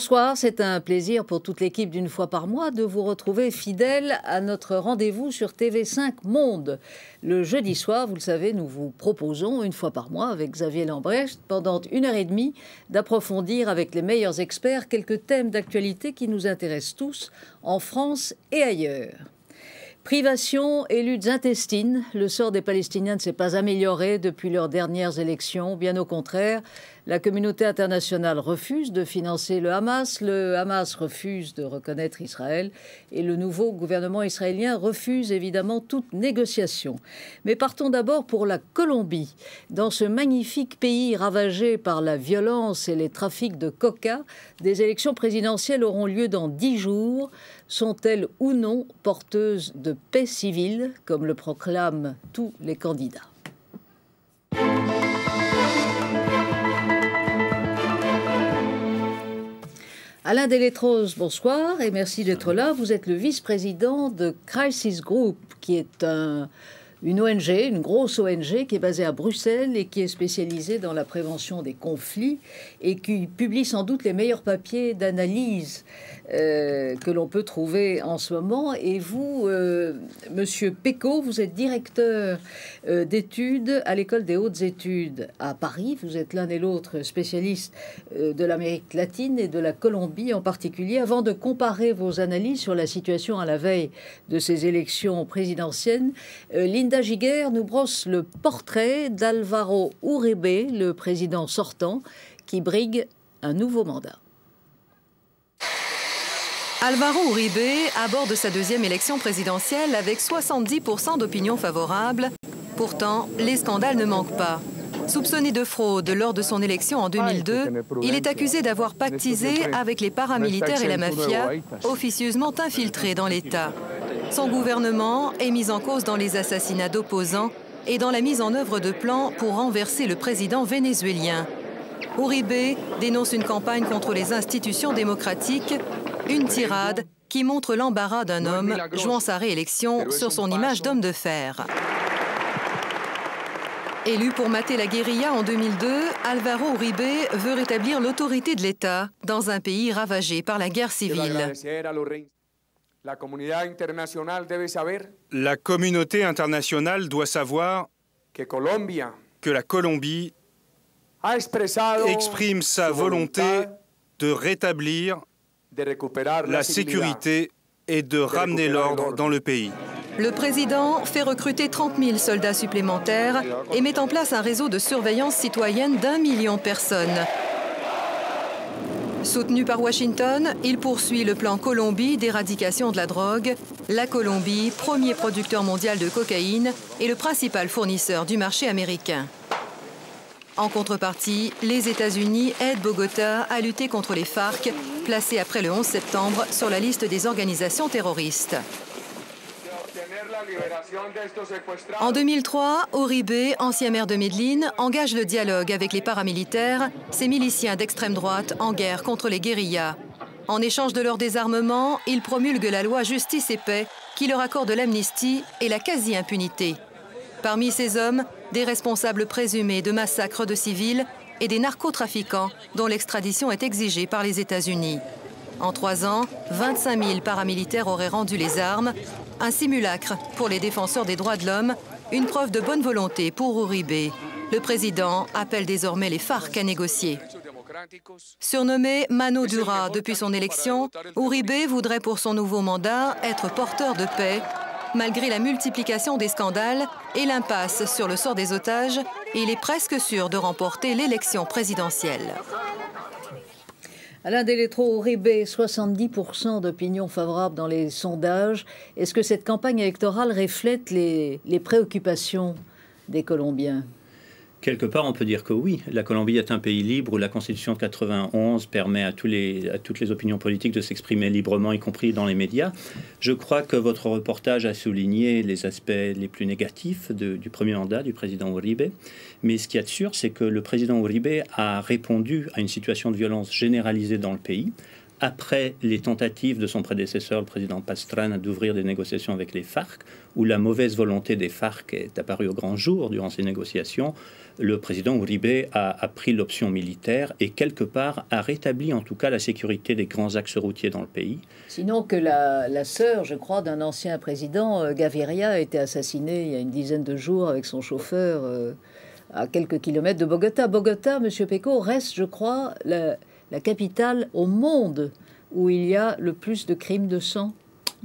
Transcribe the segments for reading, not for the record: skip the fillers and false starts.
Bonsoir, c'est un plaisir pour toute l'équipe d'une fois par mois de vous retrouver fidèles à notre rendez-vous sur TV5 Monde. Le jeudi soir, vous le savez, nous vous proposons une fois par mois avec Xavier Lambrecht pendant 1h30 d'approfondir avec les meilleurs experts quelques thèmes d'actualité qui nous intéressent tous en France et ailleurs. Privation et luttes intestines, le sort des Palestiniens ne s'est pas amélioré depuis leurs dernières élections. Bien au contraire, la communauté internationale refuse de financer le Hamas refuse de reconnaître Israël et le nouveau gouvernement israélien refuse évidemment toute négociation. Mais partons d'abord pour la Colombie. Dans ce magnifique pays ravagé par la violence et les trafics de coca, des élections présidentielles auront lieu dans 10 jours. Sont-elles ou non porteuses de paix civile, comme le proclament tous les candidats? Alain Deletros, bonsoir et merci d'être là. Vous êtes le vice-président de Crisis Group, qui est une ONG, une grosse ONG qui est basée à Bruxelles et qui est spécialisée dans la prévention des conflits et qui publie sans doute les meilleurs papiers d'analyse que l'on peut trouver en ce moment. Et vous, Monsieur Pécaud, vous êtes directeur d'études à l'École des hautes études à Paris. Vous êtes l'un et l'autre spécialiste de l'Amérique latine et de la Colombie en particulier. Avant de comparer vos analyses sur la situation à la veille de ces élections présidentielles, Linda Giguère nous brosse le portrait d'Álvaro Uribe, le président sortant, qui brigue un nouveau mandat. Álvaro Uribe aborde sa deuxième élection présidentielle avec 70% d'opinion favorable. Pourtant, les scandales ne manquent pas. Soupçonné de fraude lors de son élection en 2002, il est accusé d'avoir pactisé avec les paramilitaires et la mafia, officieusement infiltrés dans l'État. Son gouvernement est mis en cause dans les assassinats d'opposants et dans la mise en œuvre de plans pour renverser le président vénézuélien. Uribe dénonce une campagne contre les institutions démocratiques, une tirade qui montre l'embarras d'un homme jouant sa réélection sur son image d'homme de fer. Élu pour mater la guérilla en 2002, Álvaro Uribe veut rétablir l'autorité de l'État dans un pays ravagé par la guerre civile. La communauté internationale doit savoir que la Colombie exprime sa volonté de rétablir la sécurité et de ramener l'ordre dans le pays. Le président fait recruter 30 000 soldats supplémentaires et met en place un réseau de surveillance citoyenne d'1 million de personnes. Soutenu par Washington, il poursuit le plan Colombie d'éradication de la drogue. La Colombie, premier producteur mondial de cocaïne, est le principal fournisseur du marché américain. En contrepartie, les États-Unis aident Bogota à lutter contre les FARC, placés après le 11 septembre sur la liste des organisations terroristes. En 2003, Uribe, ancien maire de Medellín, engage le dialogue avec les paramilitaires, ces miliciens d'extrême droite en guerre contre les guérillas. En échange de leur désarmement, il promulgue la loi Justice et Paix qui leur accorde l'amnistie et la quasi-impunité. Parmi ces hommes, des responsables présumés de massacres de civils et des narcotrafiquants dont l'extradition est exigée par les États-Unis. En 3 ans, 25 000 paramilitaires auraient rendu les armes, un simulacre pour les défenseurs des droits de l'homme, une preuve de bonne volonté pour Uribe. Le président appelle désormais les FARC à négocier. Surnommé Mano Dura depuis son élection, Uribe voudrait pour son nouveau mandat être porteur de paix. Malgré la multiplication des scandales et l'impasse sur le sort des otages, il est presque sûr de remporter l'élection présidentielle. Alain Deletros, Uribe, 70% d'opinion favorable dans les sondages. Est-ce que cette campagne électorale reflète les préoccupations des Colombiens ? Quelque part, on peut dire que oui. La Colombie est un pays libre où la Constitution de 91 permet à toutes les opinions politiques de s'exprimer librement, y compris dans les médias. Je crois que votre reportage a souligné les aspects les plus négatifs du premier mandat du président Uribe. Mais ce qu'il y a de sûr, c'est que le président Uribe a répondu à une situation de violence généralisée dans le pays, après les tentatives de son prédécesseur, le président Pastrana, d'ouvrir des négociations avec les FARC, où la mauvaise volonté des FARC est apparue au grand jour durant ces négociations, le président Uribe a pris l'option militaire et quelque part a rétabli en tout cas la sécurité des grands axes routiers dans le pays. Sinon que la sœur, je crois, d'un ancien président, Gaviria, a été assassinée il y a une dizaine de jours avec son chauffeur à quelques kilomètres de Bogota. Bogota, Monsieur Pecot, reste, je crois, la capitale au monde où il y a le plus de crimes de sang.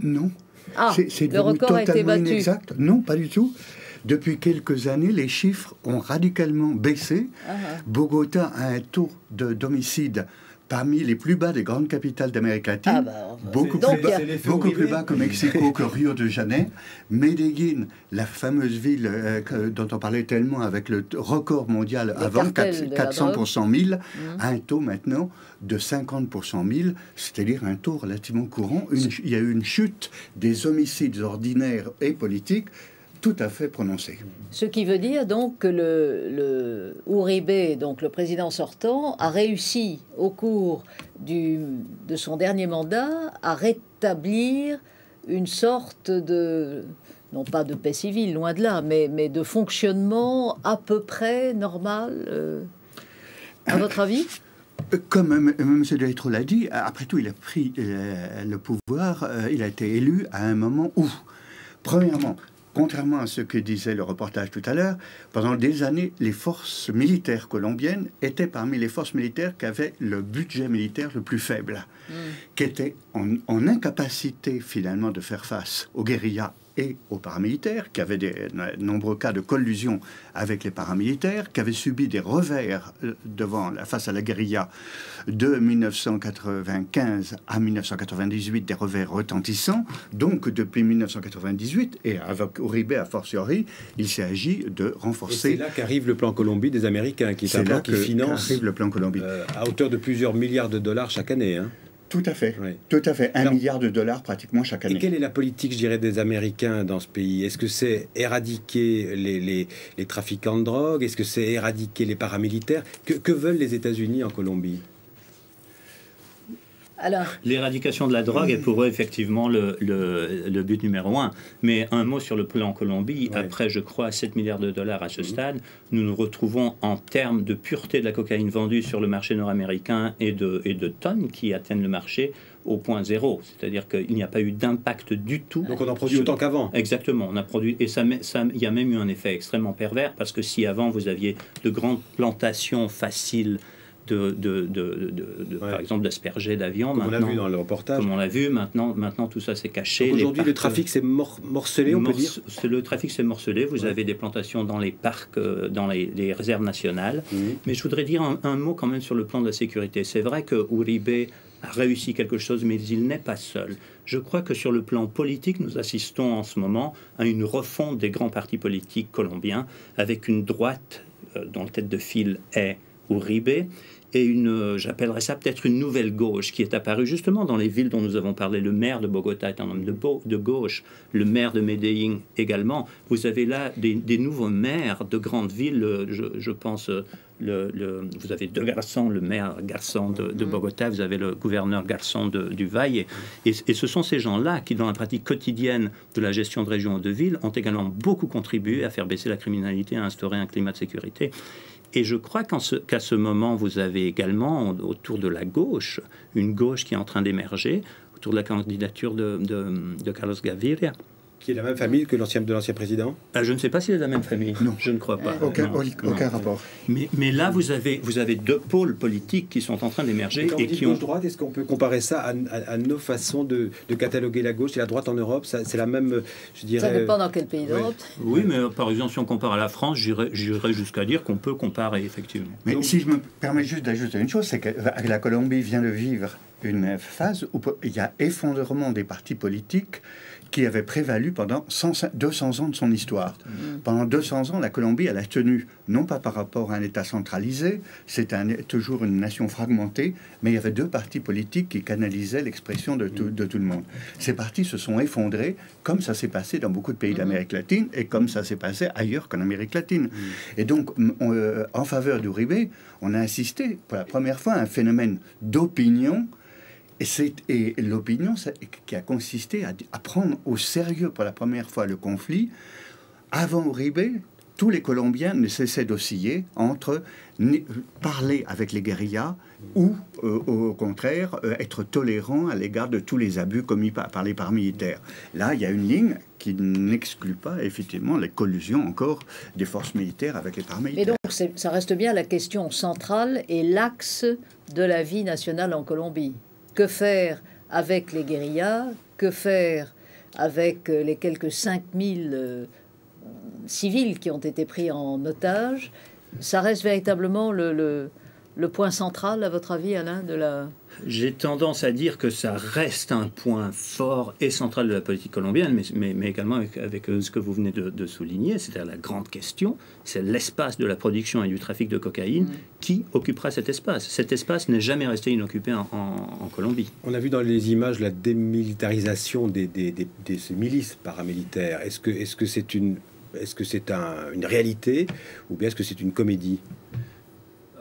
Non. Ah, le record a été battu. Inexact. Non, pas du tout. Depuis quelques années, les chiffres ont radicalement baissé. Bogota a un taux d'homicide parmi les plus bas des grandes capitales d'Amérique latine, beaucoup plus bas que Mexico, que Rio de Janeiro. Medellín, la fameuse ville dont on parlait tellement avec le record mondial avant, 400 pour 100 000, a un taux maintenant de 50 pour 100 000, c'est-à-dire un taux relativement courant. Il y a eu une chute des homicides ordinaires et politiques tout à fait prononcé. Ce qui veut dire donc que le Uribe, donc le président sortant, a réussi au cours de son dernier mandat à rétablir une sorte de, non pas de paix civile, loin de là, mais de fonctionnement à peu près normal, à votre avis ? Comme M. Duhaltreau l'a dit, après tout, il a pris le pouvoir, il a été élu à un moment où, premièrement, contrairement à ce que disait le reportage tout à l'heure, pendant des années, les forces militaires colombiennes étaient parmi les forces militaires qui avaient le budget militaire le plus faible, qui étaient en incapacité finalement de faire face aux guérillas et aux paramilitaires, qui avaient de nombreux cas de collusion avec les paramilitaires, qui avaient subi des revers face à la guérilla de 1995 à 1998, des revers retentissants. Donc, depuis 1998, et avec Uribe a fortiori, il s'est agi de renforcer... Et c'est là qu'arrive le plan Colombie des Américains, qui est un plan qui finance le plan Colombie. À hauteur de plusieurs milliards de dollars chaque année, hein. Tout à fait, oui. Tout à fait. Alors, 1 milliard de dollars pratiquement chaque année. Et quelle est la politique, je dirais, des Américains dans ce pays? Est-ce que c'est éradiquer les trafiquants de drogue? Est-ce que c'est éradiquer les paramilitaires? Que veulent les États-Unis en Colombie? L'éradication de la drogue est pour eux effectivement le but numéro 1. Mais un mot sur le plan Colombie. Ouais. Après, je crois, 7 milliards de dollars à ce stade, nous nous retrouvons en termes de pureté de la cocaïne vendue sur le marché nord-américain et de tonnes qui atteignent le marché au point zéro. C'est-à-dire qu'il n'y a pas eu d'impact du tout. Donc on en produit autant qu'avant. Exactement. On a produit, et il y a même eu un effet extrêmement pervers, parce que si avant vous aviez de grandes plantations faciles par exemple d'asperger d'avions. Comme on l'a vu dans le reportage. Comme on l'a vu, maintenant tout ça s'est caché. Aujourd'hui, le trafic s'est morcelé, on peut dire. Le trafic s'est morcelé. Vous avez des plantations dans les parcs, dans les réserves nationales. Mais je voudrais dire un mot quand même sur le plan de la sécurité. C'est vrai que Uribe a réussi quelque chose, mais il n'est pas seul. Je crois que sur le plan politique, nous assistons en ce moment à une refonte des grands partis politiques colombiens, avec une droite dont la tête de file est Uribe, et j'appellerais ça peut-être une nouvelle gauche qui est apparue justement dans les villes dont nous avons parlé. Le maire de Bogota est un homme de gauche, le maire de Medellín également. Vous avez là des nouveaux maires de grandes villes, je pense, vous avez deux garçons, le maire garçon de Bogota, vous avez le gouverneur garçon du Valle, et ce sont ces gens-là qui, dans la pratique quotidienne de la gestion de régions ou de villes, ont également beaucoup contribué à faire baisser la criminalité, à instaurer un climat de sécurité. Et je crois qu'à ce moment, vous avez également, autour de la gauche, une gauche qui est en train d'émerger, autour de la candidature de Carlos Gaviria. Qui est la même famille que de l'ancien président? Je ne sais pas s'il est de la même famille. Non. Je ne crois pas. Aucun rapport. Mais là, vous avez deux pôles politiques qui sont en train d'émerger. Et qui ont gauche-droite, est-ce qu'on peut comparer ça à nos façons de cataloguer la gauche et la droite en Europe? C'est la même, je dirais... Ça dépend dans quel pays d'Europe. Oui, mais par exemple, si on compare à la France, j'irais jusqu'à dire qu'on peut comparer, effectivement. Mais donc, si je me permets juste d'ajouter une chose, c'est que la Colombie vient de vivre une phase où il y a effondrement des partis politiques qui avait prévalu pendant 200 ans de son histoire. Pendant 200 ans, la Colombie, elle a tenu, non pas par rapport à un État centralisé, c'est toujours une nation fragmentée, mais il y avait deux partis politiques qui canalisaient l'expression de tout le monde. Ces partis se sont effondrés, comme ça s'est passé dans beaucoup de pays d'Amérique latine, et comme ça s'est passé ailleurs qu'en Amérique latine. Et donc, en faveur d'Uribe, on a assisté pour la première fois à un phénomène d'opinion Et l'opinion qui a consisté à prendre au sérieux pour la première fois le conflit. Avant Uribe, tous les Colombiens ne cessaient d'osciller entre parler avec les guérillas ou, au contraire, être tolérants à l'égard de tous les abus commis par les paramilitaires. Là, il y a une ligne qui n'exclut pas, effectivement, les collusions encore des forces militaires avec les paramilitaires. Mais donc, ça reste bien la question centrale et l'axe de la vie nationale en Colombie. Que faire avec les guérillas? Que faire avec les quelques 5000 civils qui ont été pris en otage? Ça reste véritablement le point central, à votre avis, Alain, de la... J'ai tendance à dire que ça reste un point fort et central de la politique colombienne, mais également avec ce que vous venez de souligner, c'est-à-dire la grande question, c'est l'espace de la production et du trafic de cocaïne. Qui occupera cet espace? Cet espace n'est jamais resté inoccupé en Colombie. On a vu dans les images la démilitarisation des milices paramilitaires. Est-ce que c'est une réalité ou bien est-ce que c'est une comédie?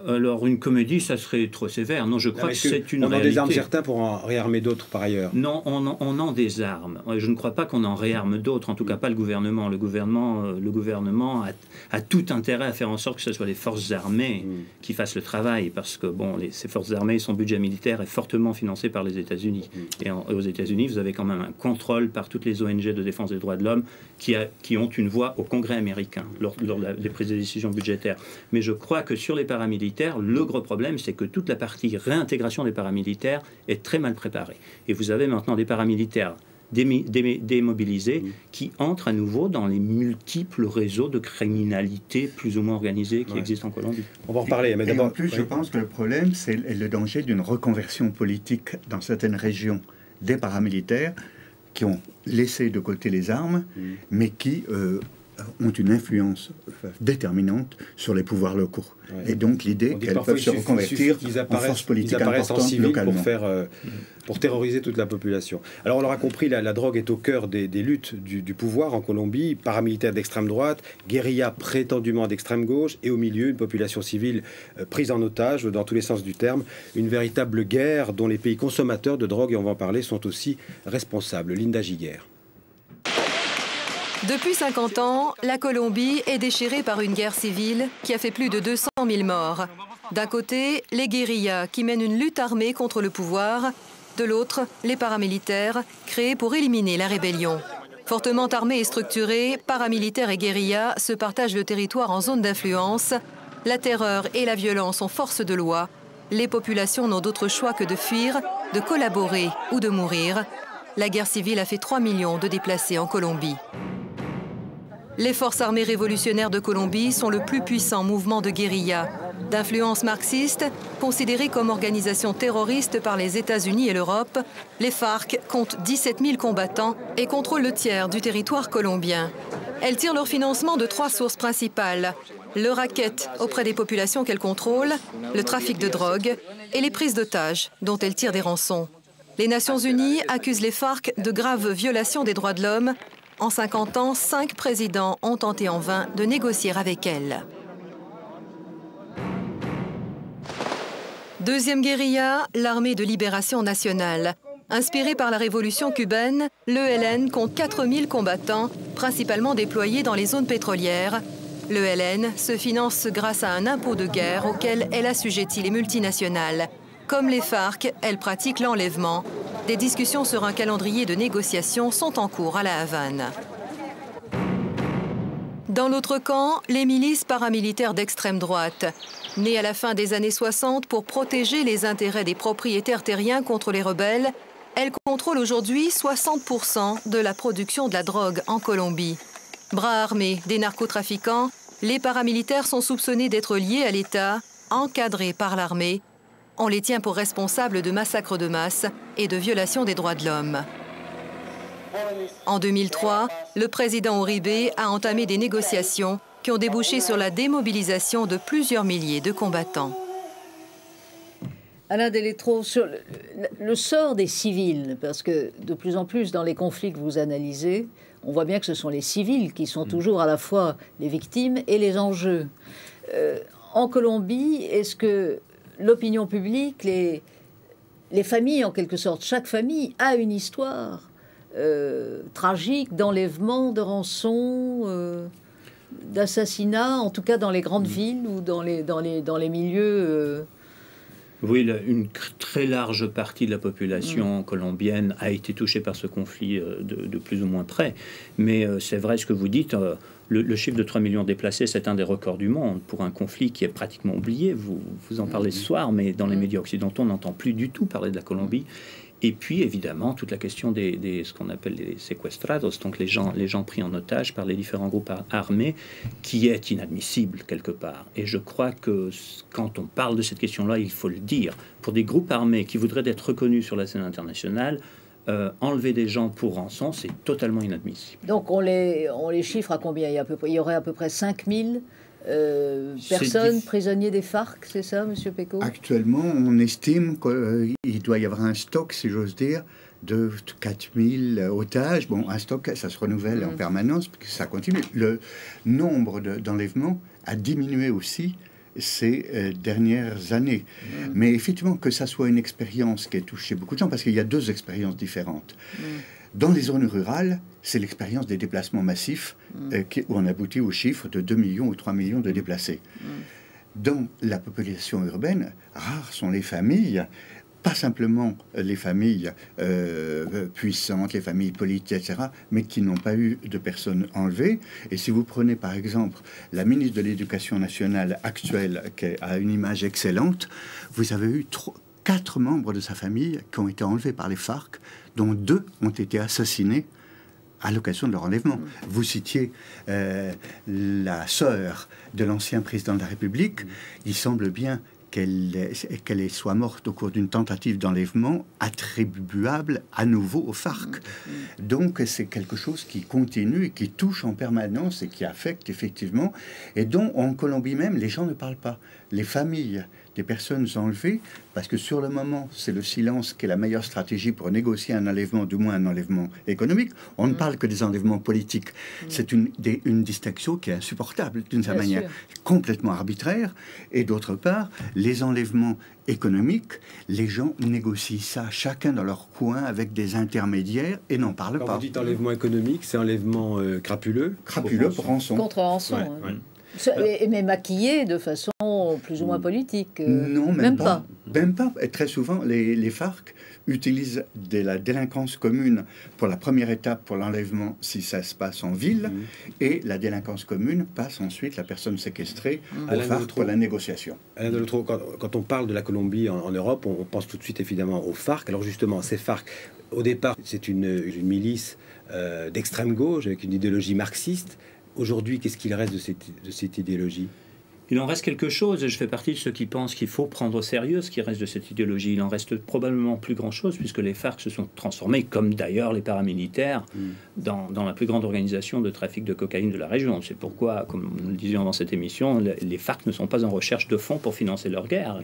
Alors, une comédie, ça serait trop sévère. Non, je crois que c'est une réalité. On a des armes certains pour en réarmer d'autres par ailleurs. Non, on en des armes. Je ne crois pas qu'on en réarme d'autres, en tout cas pas le gouvernement. Le gouvernement a tout intérêt à faire en sorte que ce soit les forces armées qui fassent le travail, parce que ces forces armées, son budget militaire est fortement financé par les États-Unis. Et aux États-Unis, vous avez quand même un contrôle par toutes les ONG de défense des droits de l'homme qui ont une voix au Congrès américain lors des prises de décision budgétaires. Mais je crois que sur les paramilitaires, le gros problème, c'est que toute la partie réintégration des paramilitaires est très mal préparée. Et vous avez maintenant des paramilitaires démobilisés qui entrent à nouveau dans les multiples réseaux de criminalité plus ou moins organisés qui existent en Colombie. On va en reparler. Mais d'abord, en plus, je pense que le problème, c'est le danger d'une reconversion politique dans certaines régions des paramilitaires qui ont laissé de côté les armes, mais qui ont une influence déterminante sur les pouvoirs locaux. Ouais. Et donc l'idée qu'elles peuvent se reconvertir en force politique importante localement. Pour terroriser toute la population. Alors on l'aura compris, la drogue est au cœur des luttes du pouvoir en Colombie, paramilitaires d'extrême droite, guérilla prétendument d'extrême gauche, et au milieu une population civile prise en otage dans tous les sens du terme. Une véritable guerre dont les pays consommateurs de drogue, et on va en parler, sont aussi responsables. Linda Giguère. Depuis 50 ans, la Colombie est déchirée par une guerre civile qui a fait plus de 200 000 morts. D'un côté, les guérillas qui mènent une lutte armée contre le pouvoir. De l'autre, les paramilitaires créés pour éliminer la rébellion. Fortement armés et structurés, paramilitaires et guérillas se partagent le territoire en zone d'influence. La terreur et la violence sont force de loi. Les populations n'ont d'autre choix que de fuir, de collaborer ou de mourir. La guerre civile a fait 3 millions de déplacés en Colombie. Les forces armées révolutionnaires de Colombie sont le plus puissant mouvement de guérilla. D'influence marxiste, considérée comme organisation terroriste par les États-Unis et l'Europe, les FARC comptent 17 000 combattants et contrôlent le tiers du territoire colombien. Elles tirent leur financement de 3 sources principales: le racket auprès des populations qu'elles contrôlent, le trafic de drogue et les prises d'otages dont elles tirent des rançons. Les Nations Unies accusent les FARC de graves violations des droits de l'homme. En 50 ans, 5 présidents ont tenté en vain de négocier avec elles. Deuxième guérilla, l'Armée de libération nationale. Inspirée par la révolution cubaine, l'ELN compte 4000 combattants, principalement déployés dans les zones pétrolières. L'ELN se finance grâce à un impôt de guerre auquel elle assujettit les multinationales. Comme les FARC, elle pratique l'enlèvement. Des discussions sur un calendrier de négociation sont en cours à La Havane. Dans l'autre camp, les milices paramilitaires d'extrême droite. Nées à la fin des années 60 pour protéger les intérêts des propriétaires terriens contre les rebelles, elles contrôlent aujourd'hui 60% de la production de la drogue en Colombie. Bras armés des narcotrafiquants, les paramilitaires sont soupçonnés d'être liés à l'État, encadrés par l'armée. On les tient pour responsables de massacres de masse et de violations des droits de l'homme. En 2003, le président Uribe a entamé des négociations qui ont débouché sur la démobilisation de plusieurs milliers de combattants. Alain Delétro, sur le sort des civils, parce que de plus en plus dans les conflits que vous analysez, on voit bien que ce sont les civils qui sont toujours à la fois les victimes et les enjeux. En Colombie, est-ce que l'opinion publique, les familles, en quelque sorte, chaque famille a une histoire tragique d'enlèvement, de rançon, d'assassinat, en tout cas dans les grandes villes ou dans les milieux... Oui, une très large partie de la population colombienne a été touchée par ce conflit de plus ou moins près. Mais c'est vrai ce que vous dites, le chiffre de 3 millions de déplacés, c'est un des records du monde pour un conflit qui est pratiquement oublié. Vous en parlez ce soir, mais dans les médias occidentaux, on n'entend plus du tout parler de la Colombie. Et puis, évidemment, toute la question ce qu'on appelle les sequestrados, donc les gens pris en otage par les différents groupes armés, qui est inadmissible quelque part. Et je crois que quand on parle de cette question-là, il faut le dire. Pour des groupes armés qui voudraient être reconnus sur la scène internationale, enlever des gens pour rançon, c'est totalement inadmissible. Donc, on les chiffre à combien? Il y aurait à peu près 5000 personnes prisonniers des FARC, c'est ça, Monsieur Pécaud? Actuellement, on estime qu'il doit y avoir un stock, si j'ose dire, de 4000 otages. Bon, un stock, ça se renouvelle en permanence, parce que ça continue. Le nombre d'enlèvements a diminué aussi ces dernières années. Mais effectivement, que ça soit une expérience qui a touché beaucoup de gens, parce qu'il y a deux expériences différentes. Dans les zones rurales, c'est l'expérience des déplacements massifs où on aboutit au chiffre de 2 millions ou 3 millions de déplacés. Dans la population urbaine, rares sont les familles, pas simplement les familles puissantes, les familles politiques, etc., mais qui n'ont pas eu de personnes enlevées. Et si vous prenez par exemple la ministre de l'Éducation nationale actuelle, qui a une image excellente, vous avez eu 4 membres de sa famille qui ont été enlevés par les FARC, dont 2 ont été assassinés à l'occasion de leur enlèvement. Vous citiez la sœur de l'ancien président de la République. Il semble bien qu'elle soit morte au cours d'une tentative d'enlèvement attribuable à nouveau aux FARC. Donc c'est quelque chose qui continue et qui touche en permanence et qui affecte effectivement, et dont en Colombie même les gens ne parlent pas. Les familles des personnes enlevées, parce que sur le moment, c'est le silence qui est la meilleure stratégie pour négocier un enlèvement, du moins un enlèvement économique. On ne parle que des enlèvements politiques. C'est une distinction qui est insupportable, d'une certaine manière, complètement arbitraire. Et d'autre part, les enlèvements économiques, les gens négocient ça, chacun dans leur coin, avec des intermédiaires, et n'en parlent pas. Quand vous dites enlèvement économique, c'est enlèvement crapuleux? Crapuleux pour rançon. Contre rançon, mais maquillé de façon plus ou moins politique. Non, même pas. Même pas. Et très souvent, les FARC utilisent de la délinquance commune pour la première étape, pour l'enlèvement, si ça se passe en ville, et la délinquance commune passe ensuite la personne séquestrée aux FARC pour la négociation. Alain Delotro, quand on parle de la Colombie en Europe, on pense tout de suite évidemment aux FARC. Alors justement, ces FARC, au départ, c'est une milice d'extrême gauche avec une idéologie marxiste. Aujourd'hui, qu'est-ce qu'il reste de cette idéologie? Il en reste quelque chose, et je fais partie de ceux qui pensent qu'il faut prendre au sérieux ce qui reste de cette idéologie. Il en reste probablement plus grand-chose, puisque les FARC se sont transformés, comme d'ailleurs les paramilitaires, dans la plus grande organisation de trafic de cocaïne de la région. C'est pourquoi, comme nous le disions dans cette émission, les FARC ne sont pas en recherche de fonds pour financer leur guerre.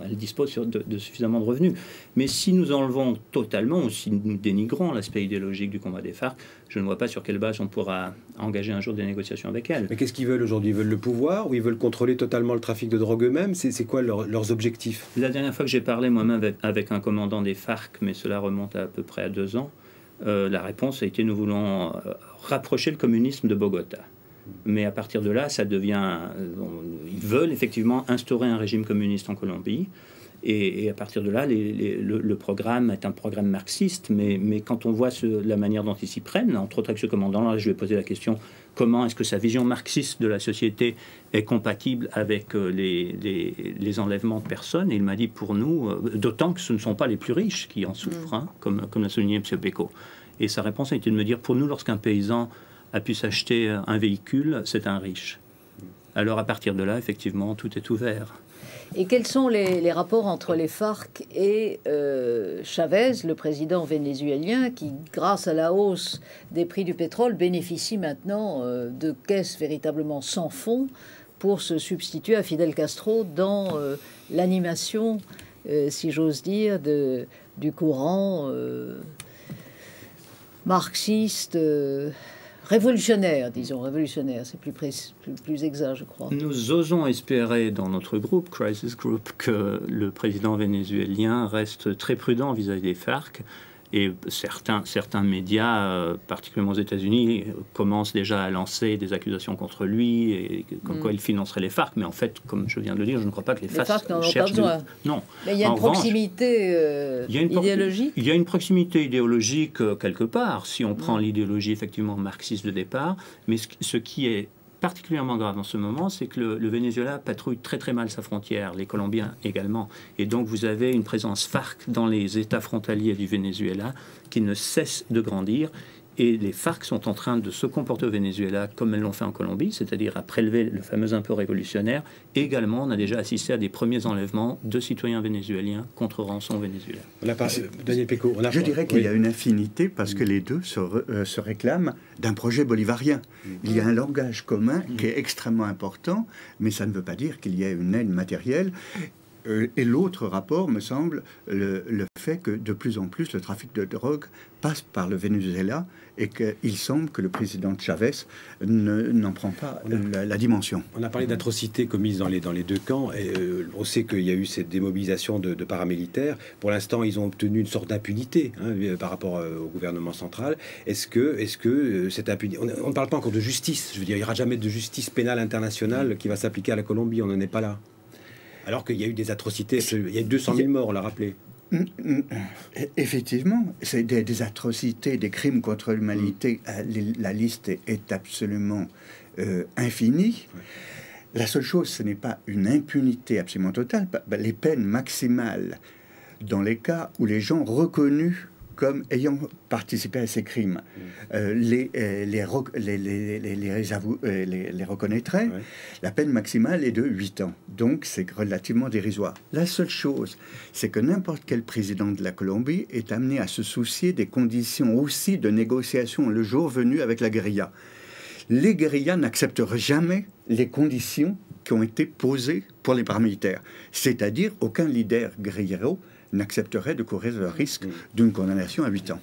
Elles disposent de suffisamment de revenus. Mais si nous enlevons totalement, ou si nous dénigrons l'aspect idéologique du combat des FARC, je ne vois pas sur quelle base on pourra engager un jour des négociations avec elles. Mais qu'est-ce qu'ils veulent aujourd'hui? Ils veulent le pouvoir, ou ils veulent contrôler totalement le trafic de drogue eux-mêmes? C'est quoi leurs objectifs? La dernière fois que j'ai parlé moi-même avec un commandant des FARC, mais cela remonte à peu près à 2 ans, la réponse a été: nous voulons rapprocher le communisme de Bogota. Mais à partir de là, ça devient... ils veulent effectivement instaurer un régime communiste en Colombie. Et à partir de là, le programme est un programme marxiste, mais quand on voit la manière dont ils s'y prennent, entre autres avec ce commandant-là, je lui ai posé la question: comment est-ce que sa vision marxiste de la société est compatible avec les enlèvements de personnes? Et il m'a dit: pour nous, d'autant que ce ne sont pas les plus riches qui en souffrent, comme l'a souligné M. Pécaud. Et sa réponse a été de me dire: pour nous, lorsqu'un paysan a pu s'acheter un véhicule, c'est un riche. Alors à partir de là, effectivement, tout est ouvert. Et quels sont les rapports entre les FARC et Chavez, le président vénézuélien, qui, grâce à la hausse des prix du pétrole, bénéficie maintenant de caisses véritablement sans fond pour se substituer à Fidel Castro dans l'animation, si j'ose dire, du courant marxiste révolutionnaire, disons, révolutionnaire, c'est plus exact, je crois. Nous osons espérer dans notre groupe, Crisis Group, que le président vénézuélien reste très prudent vis-à-vis des FARC. Et certains médias, particulièrement aux États-Unis, commencent déjà à lancer des accusations contre lui, et comme quoi il financerait les FARC. Mais en fait, comme je viens de le dire, je ne crois pas que les FARC n'en ont pas besoin. Non. Mais il y a une proximité idéologique. Il y a une proximité idéologique quelque part, si on prend l'idéologie effectivement marxiste de départ. Mais ce qui est particulièrement grave en ce moment, c'est que le Venezuela patrouille très très mal sa frontière, les Colombiens également. Et donc vous avez une présence FARC dans les États frontaliers du Venezuela qui ne cesse de grandir. Et les FARC sont en train de se comporter au Venezuela comme elles l'ont fait en Colombie, c'est-à-dire à prélever le fameux impôt révolutionnaire. Et également, on a déjà assisté à des premiers enlèvements de citoyens vénézuéliens contre rançon au Venezuela. Daniel Pécaud, je dirais qu'il y a une affinité parce que les deux se réclament d'un projet bolivarien. Il y a un langage commun qui est extrêmement important, mais ça ne veut pas dire qu'il y ait une aide matérielle. Et l'autre rapport, me semble, le fait que de plus en plus le trafic de drogue passe par le Venezuela et qu'il semble que le président Chavez n'en prend pas la dimension. On a parlé d'atrocités commises dans les deux camps. Et, on sait qu'il y a eu cette démobilisation de paramilitaires. Pour l'instant, ils ont obtenu une sorte d'impunité par rapport au gouvernement central. Est-ce que cette impunité... On ne parle pas encore de justice. Je veux dire, il n'y aura jamais de justice pénale internationale qui va s'appliquer à la Colombie. On n'en est pas là. Alors qu'il y a eu des atrocités, il y a eu 200 000 morts, on l'a rappelé. Effectivement, c'est des atrocités, des crimes contre l'humanité. La liste est absolument infinie. La seule chose, ce n'est pas une impunité absolument totale. Les peines maximales dans les cas où les gens reconnus comme ayant participé à ces crimes, les reconnaîtraient. Ouais. La peine maximale est de 8 ans. Donc, c'est relativement dérisoire. La seule chose, c'est que n'importe quel président de la Colombie est amené à se soucier des conditions aussi de négociation le jour venu avec la guérilla. Les guérillas n'accepteraient jamais les conditions qui ont été posées pour les paramilitaires. C'est-à-dire, aucun leader guérillero n'accepterait de courir le risque d'une condamnation à 8 ans.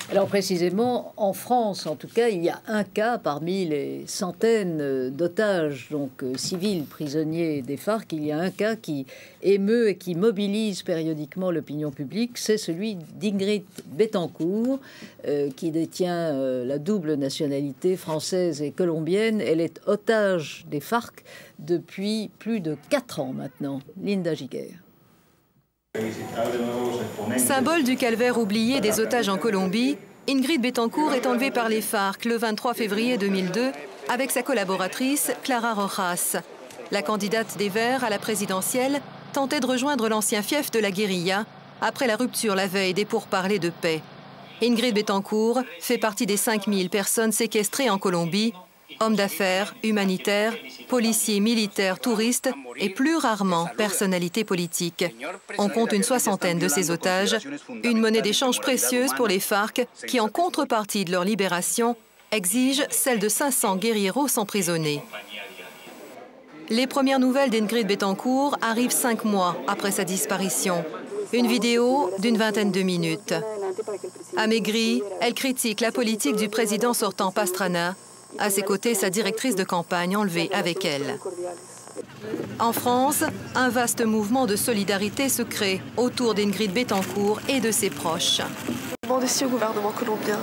Alors précisément, en France, en tout cas, il y a un cas parmi les centaines d'otages, donc civils, prisonniers des FARC, il y a un cas qui émeut et qui mobilise périodiquement l'opinion publique, c'est celui d'Ingrid Betancourt, qui détient la double nationalité française et colombienne. Elle est otage des FARC depuis plus de 4 ans maintenant. Linda Giguère. Symbole du calvaire oublié des otages en Colombie, Ingrid Betancourt est enlevée par les FARC le 23 février 2002 avec sa collaboratrice Clara Rojas. La candidate des Verts à la présidentielle tentait de rejoindre l'ancien fief de la guérilla après la rupture la veille des pourparlers de paix. Ingrid Betancourt fait partie des 5000 personnes séquestrées en Colombie, hommes d'affaires, humanitaires, policiers, militaires, touristes et plus rarement personnalités politiques. On compte une 60aine de ces otages, une monnaie d'échange précieuse pour les FARC qui, en contrepartie de leur libération, exigent celle de 500 guérilleros emprisonnés. Les premières nouvelles d'Ingrid Betancourt arrivent 5 mois après sa disparition. Une vidéo d'une 20aine de minutes. Amaigrie, elle critique la politique du président sortant Pastrana. À ses côtés, sa directrice de campagne enlevée avec elle. En France, un vaste mouvement de solidarité se crée autour d'Ingrid Betancourt et de ses proches. Demande aussi au gouvernement colombien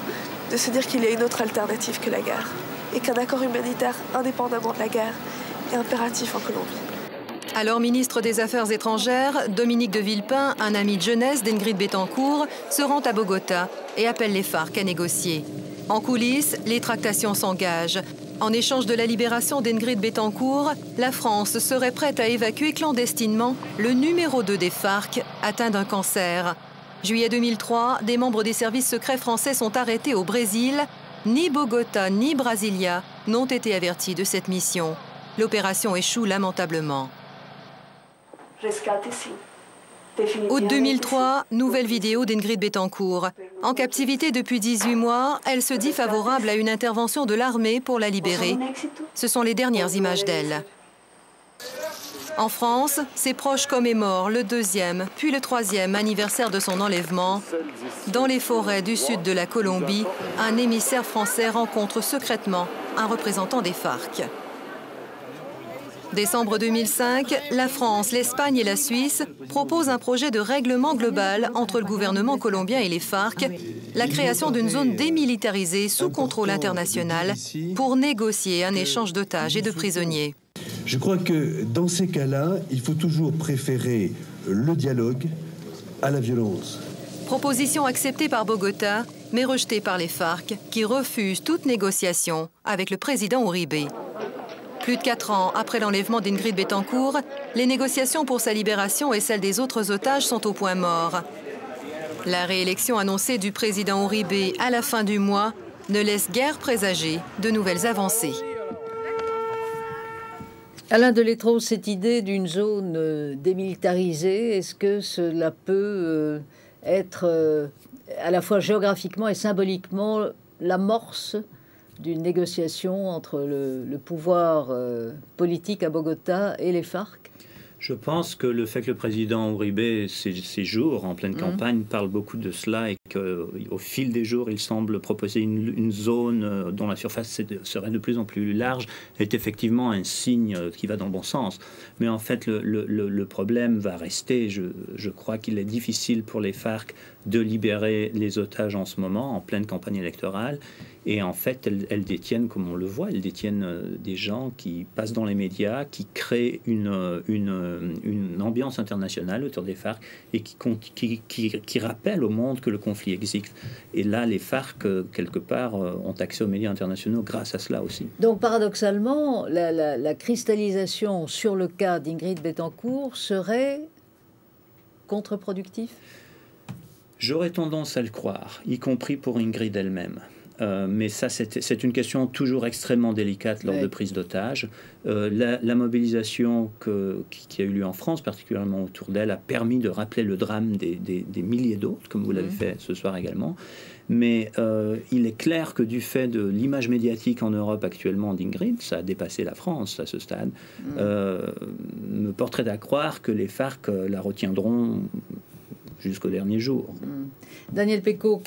de se dire qu'il y a une autre alternative que la guerre et qu'un accord humanitaire indépendamment de la guerre est impératif en Colombie. Alors, ministre des Affaires étrangères, Dominique de Villepin, un ami de jeunesse d'Ingrid Betancourt, se rend à Bogota et appelle les FARC à négocier. En coulisses, les tractations s'engagent. En échange de la libération d'Ingrid Betancourt, la France serait prête à évacuer clandestinement le numéro 2 des FARC, atteint d'un cancer. Juillet 2003, des membres des services secrets français sont arrêtés au Brésil. Ni Bogota ni Brasilia n'ont été avertis de cette mission. L'opération échoue lamentablement. Août 2003, nouvelle vidéo d'Ingrid Betancourt. En captivité depuis 18 mois, elle se dit favorable à une intervention de l'armée pour la libérer. Ce sont les dernières images d'elle. En France, ses proches commémorent le 2e, puis le 3e anniversaire de son enlèvement. Dans les forêts du sud de la Colombie, un émissaire français rencontre secrètement un représentant des FARC. Décembre 2005, la France, l'Espagne et la Suisse proposent un projet de règlement global entre le gouvernement colombien et les FARC, la création d'une zone démilitarisée sous contrôle international pour négocier un échange d'otages et de prisonniers. Je crois que dans ces cas-là, il faut toujours préférer le dialogue à la violence. Proposition acceptée par Bogota, mais rejetée par les FARC, qui refusent toute négociation avec le président Uribe. Plus de 4 ans après l'enlèvement d'Ingrid Betancourt, les négociations pour sa libération et celles des autres otages sont au point mort. La réélection annoncée du président Uribe à la fin du mois ne laisse guère présager de nouvelles avancées. Alain Delétro, cette idée d'une zone démilitarisée, est-ce que cela peut être à la fois géographiquement et symboliquement l'amorce d'une négociation entre le pouvoir politique à Bogota et les FARC? Je pense que le fait que le président Uribe, ces jours en pleine campagne, parle beaucoup de cela et qu'au fil des jours, il semble proposer une zone dont la surface serait de plus en plus large, est effectivement un signe qui va dans le bon sens. Mais en fait, le problème va rester. Je crois qu'il est difficile pour les FARC de libérer les otages en ce moment, en pleine campagne électorale. Et en fait, elles détiennent, comme on le voit, elles détiennent des gens qui passent dans les médias, qui créent une ambiance internationale autour des FARC et qui rappellent au monde que le conflit existe. Et là, les FARC, quelque part, ont accès aux médias internationaux grâce à cela aussi. Donc, paradoxalement, la cristallisation sur le cas d'Ingrid Betancourt serait contre-productif? J'aurais tendance à le croire, y compris pour Ingrid elle-même. Mais ça, c'est une question toujours extrêmement délicate lors de prise d'otages. La mobilisation qui a eu lieu en France, particulièrement autour d'elle, a permis de rappeler le drame des milliers d'autres, comme vous l'avez fait ce soir également. Mais il est clair que du fait de l'image médiatique en Europe actuellement d'Ingrid, ça a dépassé la France à ce stade, me porterait à croire que les FARC la retiendront jusqu'au dernier jour. Daniel Pécaud,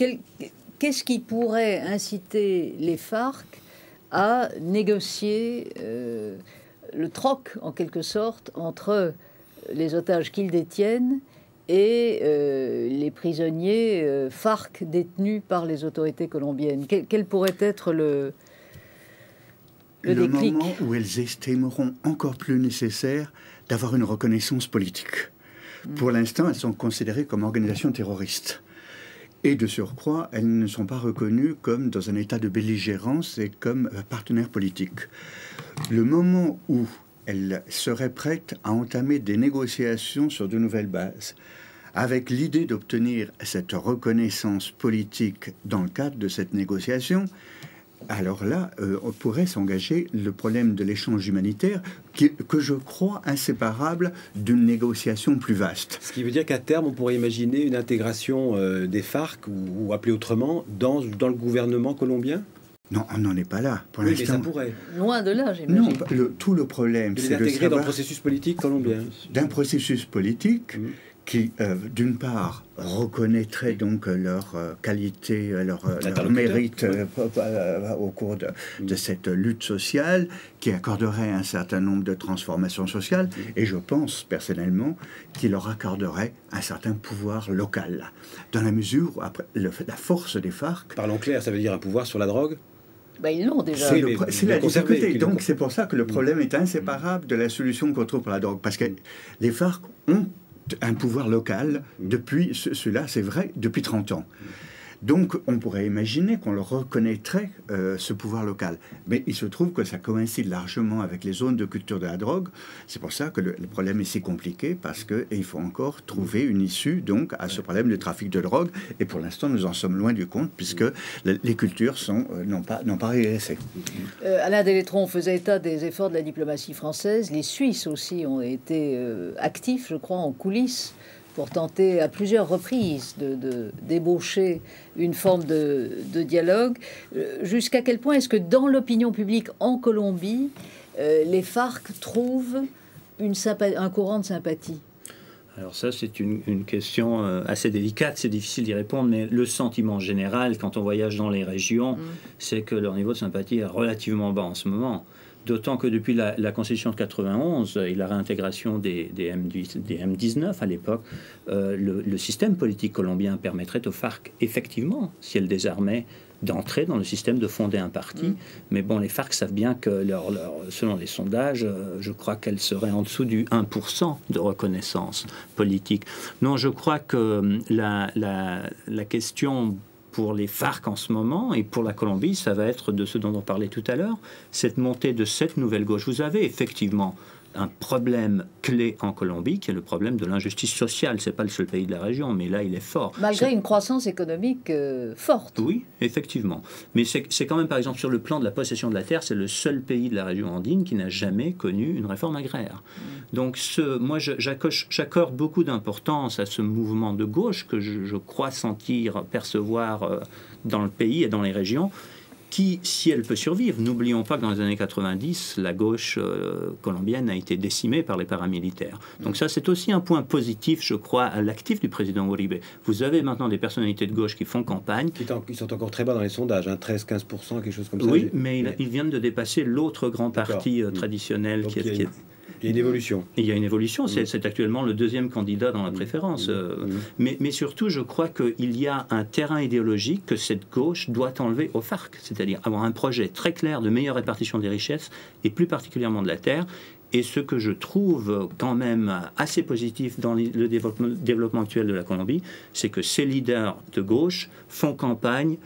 qu'est-ce qui pourrait inciter les FARC à négocier le troc, en quelque sorte, entre les otages qu'ils détiennent et les prisonniers FARC détenus par les autorités colombiennes? Quel pourrait être le déclic? Moment où elles estimeront encore plus nécessaire d'avoir une reconnaissance politique. Pour l'instant, elles sont considérées comme organisations terroristes. Et de surcroît, elles ne sont pas reconnues comme dans un état de belligérance et comme partenaires politiques. Le moment où elles seraient prêtes à entamer des négociations sur de nouvelles bases, avec l'idée d'obtenir cette reconnaissance politique dans le cadre de cette négociation, alors là, on pourrait s'engager le problème de l'échange humanitaire, que je crois inséparable d'une négociation plus vaste. Ce qui veut dire qu'à terme, on pourrait imaginer une intégration des FARC, ou appelé autrement, dans le gouvernement colombien? Non, on n'en est pas là. Pour oui, l'instant, mais ça pourrait. Loin de là, j'imagine. Non, tout le problème, c'est de l'intégrer dans le processus politique colombien. D'un processus politique qui, d'une part, reconnaîtrait donc leur qualité, leur mérite au cours de cette lutte sociale, qui accorderait un certain nombre de transformations sociales, et je pense personnellement qu'il leur accorderait un certain pouvoir local, dans la mesure où après, la force des FARC... Parlons clair, ça veut dire un pouvoir sur la drogue? Ben, ils l'ont déjà. C'est la difficulté. Donc c'est pour ça que le problème est inséparable de la solution qu'on trouve pour la drogue, parce que les FARC ont un pouvoir local depuis, cela c'est vrai, depuis 30 ans. Donc on pourrait imaginer qu'on leur reconnaîtrait ce pouvoir local. Mais il se trouve que ça coïncide largement avec les zones de culture de la drogue. C'est pour ça que le problème est si compliqué, parce qu'il faut encore trouver une issue donc à ce problème du trafic de drogue. Et pour l'instant, nous en sommes loin du compte, puisque les cultures n'ont pas régressé. Alain Delétro faisait état des efforts de la diplomatie française. Les Suisses aussi ont été actifs, je crois, en coulisses, pour tenter à plusieurs reprises de débaucher une forme de dialogue. Jusqu'à quel point est-ce que dans l'opinion publique en Colombie, les FARC trouvent un courant de sympathie? Alors ça, c'est une question assez délicate, c'est difficile d'y répondre, mais le sentiment général, quand on voyage dans les régions, c'est que leur niveau de sympathie est relativement bas en ce moment. D'autant que depuis la Constitution de 91 et la réintégration des M19 à l'époque, le système politique colombien permettrait aux FARC, effectivement, si elles désarmaient, d'entrer dans le système, de fonder un parti. Mais bon, les FARC savent bien que, selon les sondages, je crois qu'elles seraient en dessous du 1% de reconnaissance politique. Non, je crois que la question pour les FARC en ce moment et pour la Colombie, ça va être de ce dont on parlait tout à l'heure, cette montée de cette nouvelle gauche. Vous avez effectivement un problème clé en Colombie, qui est le problème de l'injustice sociale. Ce n'est pas le seul pays de la région, mais là, il est fort. Malgré une croissance économique forte. Oui, effectivement. Mais c'est quand même, par exemple, sur le plan de la possession de la terre, c'est le seul pays de la région andine qui n'a jamais connu une réforme agraire. Donc, moi, j'accorde beaucoup d'importance à ce mouvement de gauche que je crois sentir, percevoir dans le pays et dans les régions, qui, si elle peut survivre, n'oublions pas que dans les années 90, la gauche colombienne a été décimée par les paramilitaires. Donc ça, c'est aussi un point positif, je crois, à l'actif du président Uribe. Vous avez maintenant des personnalités de gauche qui font campagne. Qui sont encore très bas dans les sondages, hein, 13-15%, quelque chose comme ça. Oui, mais ils viennent de dépasser l'autre grand parti traditionnel. Donc, il y a une évolution. Il y a une évolution. C'est actuellement le deuxième candidat dans la préférence. Mais surtout, je crois qu'il y a un terrain idéologique que cette gauche doit enlever aux FARC. C'est-à-dire avoir un projet très clair de meilleure répartition des richesses et plus particulièrement de la terre. Et ce que je trouve quand même assez positif dans le développement actuel de la Colombie, c'est que ces leaders de gauche font campagne,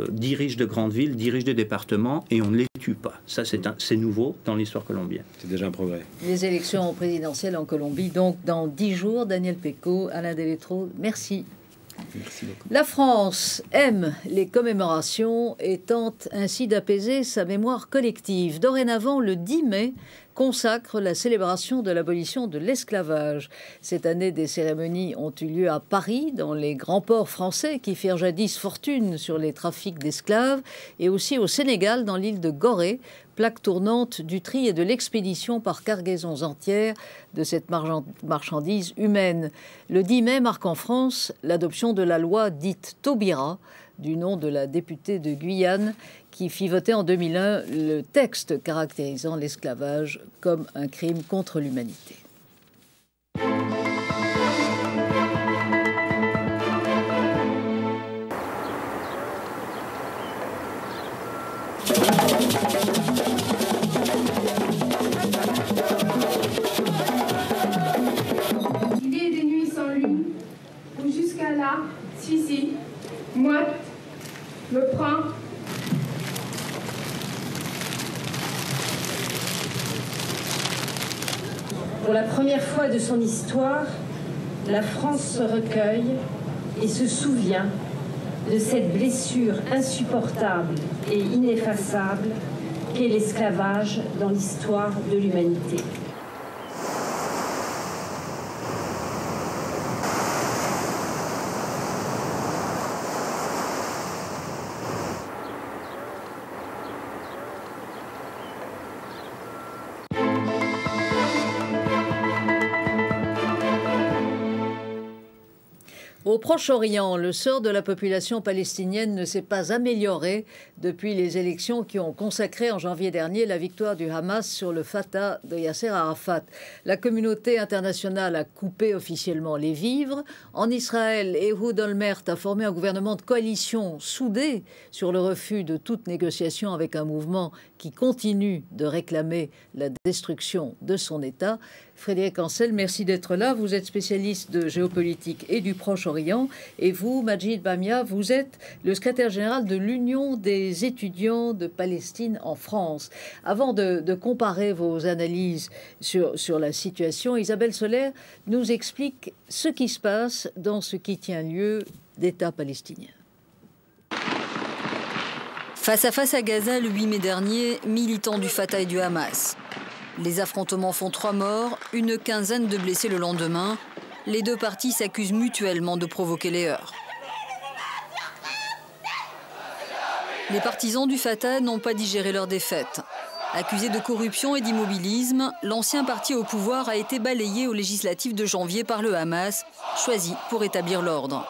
dirigent de grandes villes, dirigent des départements et on ne les tue pas. Ça, c'est nouveau dans l'histoire colombienne. C'est déjà un progrès. Les élections présidentielles en Colombie, donc dans 10 jours. Daniel Pécaud, Alain Delétro, merci. Merci beaucoup. La France aime les commémorations et tente ainsi d'apaiser sa mémoire collective. Dorénavant, le 10 mai consacre la célébration de l'abolition de l'esclavage. Cette année, des cérémonies ont eu lieu à Paris, dans les grands ports français qui firent jadis fortune sur les trafics d'esclaves, et aussi au Sénégal, dans l'île de Gorée, plaque tournante du tri et de l'expédition par cargaisons entières de cette marchandise humaine. Le 10 mai marque en France l'adoption de la loi dite Taubira, du nom de la députée de Guyane, qui fit voter en 2001 le texte caractérisant l'esclavage comme un crime contre l'humanité. Il est des nuits sans lune, où jusqu'à là, celui-ci, moite, me prend. Pour la première fois de son histoire, la France se recueille et se souvient de cette blessure insupportable et ineffaçable qu'est l'esclavage dans l'histoire de l'humanité. Au Proche-Orient, le sort de la population palestinienne ne s'est pas amélioré depuis les élections qui ont consacré en janvier dernier la victoire du Hamas sur le Fatah de Yasser Arafat. La communauté internationale a coupé officiellement les vivres. En Israël, Ehud Olmert a formé un gouvernement de coalition soudé sur le refus de toute négociation avec un mouvement qui continue de réclamer la destruction de son État. Frédéric Ancel, merci d'être là. Vous êtes spécialiste de géopolitique et du Proche-Orient. Et vous, Majid Bamia, vous êtes le secrétaire général de l'Union des étudiants de Palestine en France. Avant de comparer vos analyses sur la situation, Isabelle Soler nous explique ce qui se passe dans ce qui tient lieu d'État palestinien. Face à face à Gaza le 8 mai dernier, militants du Fatah et du Hamas. Les affrontements font 3 morts, une quinzaine de blessés le lendemain. Les deux parties s'accusent mutuellement de provoquer les heurts. Les partisans du Fatah n'ont pas digéré leur défaite. Accusé de corruption et d'immobilisme, l'ancien parti au pouvoir a été balayé aux législatives de janvier par le Hamas, choisi pour établir l'ordre.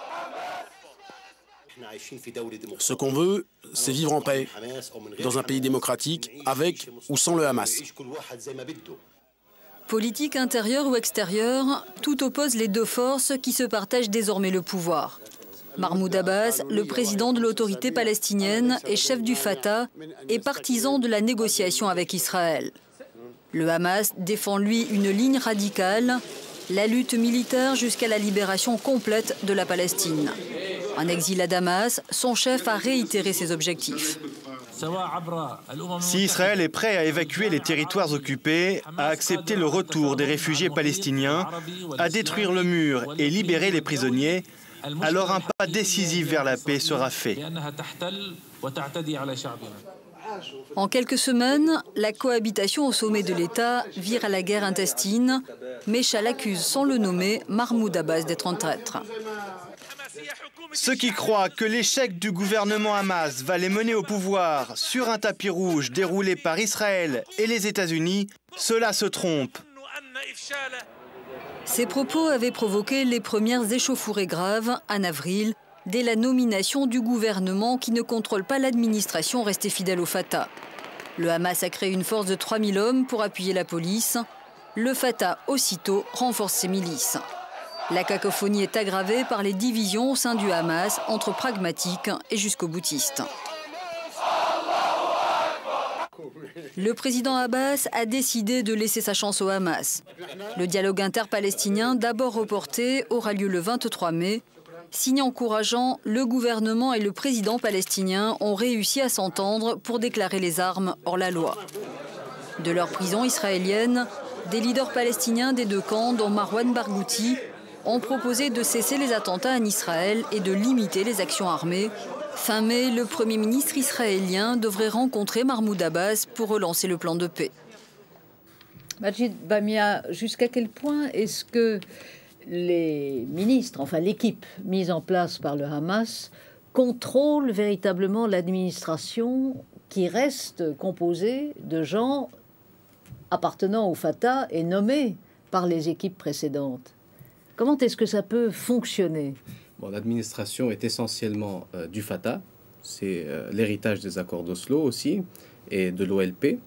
Ce qu'on veut, c'est vivre en paix, dans un pays démocratique, avec ou sans le Hamas. Politique intérieure ou extérieure, tout oppose les deux forces qui se partagent désormais le pouvoir. Mahmoud Abbas, le président de l'autorité palestinienne et chef du Fatah, est partisan de la négociation avec Israël. Le Hamas défend lui une ligne radicale, la lutte militaire jusqu'à la libération complète de la Palestine. En exil à Damas, son chef a réitéré ses objectifs. Si Israël est prêt à évacuer les territoires occupés, à accepter le retour des réfugiés palestiniens, à détruire le mur et libérer les prisonniers, alors un pas décisif vers la paix sera fait. En quelques semaines, la cohabitation au sommet de l'État vire à la guerre intestine. Méchal accuse sans le nommer Mahmoud Abbas d'être un traître. Ceux qui croient que l'échec du gouvernement Hamas va les mener au pouvoir sur un tapis rouge déroulé par Israël et les États-Unis, ceux-là se trompent. Ces propos avaient provoqué les premières échauffourées graves en avril, dès la nomination du gouvernement qui ne contrôle pas l'administration restée fidèle au Fatah. Le Hamas a créé une force de 3000 hommes pour appuyer la police. Le Fatah, aussitôt, renforce ses milices. La cacophonie est aggravée par les divisions au sein du Hamas entre pragmatiques et jusqu'aux boutistes. Le président Abbas a décidé de laisser sa chance au Hamas. Le dialogue interpalestinien, d'abord reporté, aura lieu le 23 mai. Signe encourageant, le gouvernement et le président palestinien ont réussi à s'entendre pour déclarer les armes hors la loi. De leur prison israélienne, des leaders palestiniens des deux camps, dont Marwan Barghouti, ont proposé de cesser les attentats en Israël et de limiter les actions armées. Fin mai, le Premier ministre israélien devrait rencontrer Mahmoud Abbas pour relancer le plan de paix. Majid Bamia, jusqu'à quel point est-ce que les ministres, enfin l'équipe mise en place par le Hamas, contrôle véritablement l'administration qui reste composée de gens appartenant au Fatah et nommés par les équipes précédentes? Comment est-ce que ça peut fonctionner? Bon, l'administration est essentiellement du Fatah, c'est l'héritage des accords d'Oslo aussi, et de l'OLP,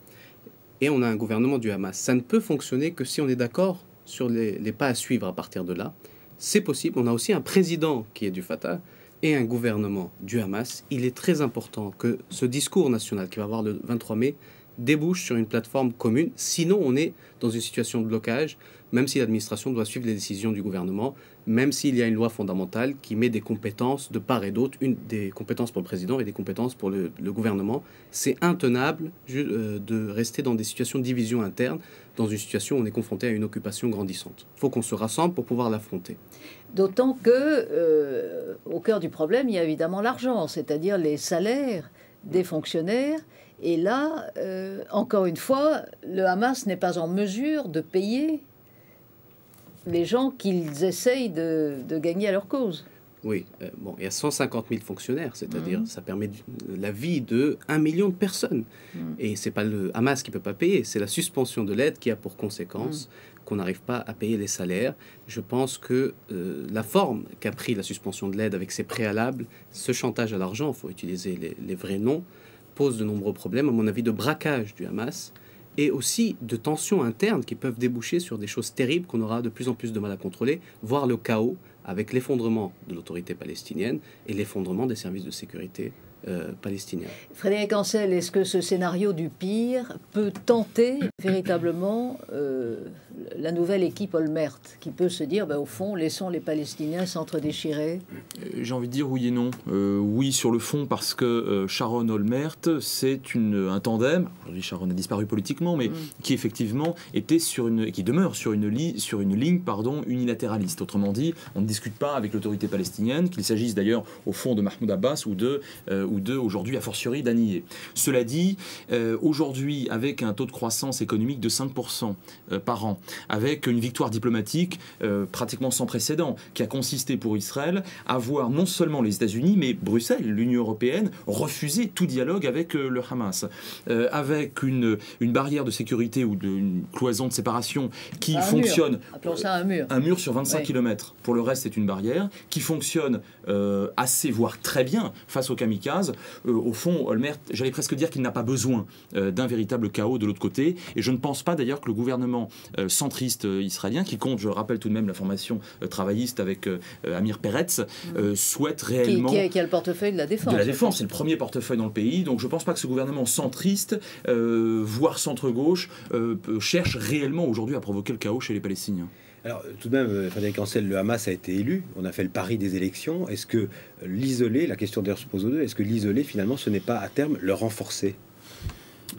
et on a un gouvernement du Hamas. Ça ne peut fonctionner que si on est d'accord sur les pas à suivre à partir de là. C'est possible, on a aussi un président qui est du Fatah, et un gouvernement du Hamas. Il est très important que ce discours national qui va avoir le 23 mai débouche sur une plateforme commune, sinon on est dans une situation de blocage, même si l'administration doit suivre les décisions du gouvernement, même s'il y a une loi fondamentale qui met des compétences de part et d'autre, des compétences pour le président et des compétences pour le gouvernement. C'est intenable de rester dans des situations de division interne, dans une situation où on est confronté à une occupation grandissante. Il faut qu'on se rassemble pour pouvoir l'affronter. D'autant que, au cœur du problème, il y a évidemment l'argent, c'est-à-dire les salaires des fonctionnaires. Et là, encore une fois, le Hamas n'est pas en mesure de payer les gens qu'ils essayent de gagner à leur cause. Oui, bon, il y a 150 000 fonctionnaires, c'est-à-dire ça permet la vie de 1 million de personnes. Et ce n'est pas le Hamas qui ne peut pas payer, c'est la suspension de l'aide qui a pour conséquence qu'on n'arrive pas à payer les salaires. Je pense que la forme qu'a pris la suspension de l'aide avec ses préalables, ce chantage à l'argent, il faut utiliser les vrais noms, pose de nombreux problèmes, à mon avis, de braquage du Hamas et aussi de tensions internes qui peuvent déboucher sur des choses terribles qu'on aura de plus en plus de mal à contrôler, voire le chaos avec l'effondrement de l'autorité palestinienne et l'effondrement des services de sécurité palestiniens. Frédéric Ancel, est-ce que ce scénario du pire peut tenter véritablement la nouvelle équipe Olmert, qui peut se dire, au fond, laissons les Palestiniens s'entre-déchirer? J'ai envie de dire oui et non. Oui sur le fond, parce que Sharon Olmert, c'est un tandem. Aujourd'hui, Sharon a disparu politiquement, mais qui effectivement était qui demeure sur une ligne unilatéraliste. Autrement dit, on ne discute pas avec l'autorité palestinienne, qu'il s'agisse d'ailleurs au fond de Mahmoud Abbas ou ou aujourd'hui a fortiori d'annihiler. Cela dit, aujourd'hui, avec un taux de croissance économique de 5% par an, avec une victoire diplomatique pratiquement sans précédent, qui a consisté pour Israël à voir non seulement les États-Unis, mais Bruxelles, l'Union européenne, refuser tout dialogue avec le Hamas, avec une barrière de sécurité ou une cloison de séparation qui fonctionne. Appelons ça un mur. Un mur sur 25 km. Pour le reste, c'est une barrière qui fonctionne assez, voire très bien face aux kamikazes. Au fond, Olmert, j'allais presque dire qu'il n'a pas besoin d'un véritable chaos de l'autre côté. Et je ne pense pas d'ailleurs que le gouvernement centriste israélien, qui compte, je rappelle tout de même, la formation travailliste avec Amir Peretz, souhaite réellement... Qui a le portefeuille de la défense. De la défense, c'est le premier portefeuille dans le pays. Donc je ne pense pas que ce gouvernement centriste, voire centre-gauche, cherche réellement aujourd'hui à provoquer le chaos chez les Palestiniens. Alors, tout de même, Frédéric Ancel, le Hamas a été élu. On a fait le pari des élections. Est-ce que l'isoler, la question d'ailleurs se pose aux deux, est-ce que l'isoler, finalement, ce n'est pas à terme le renforcer ?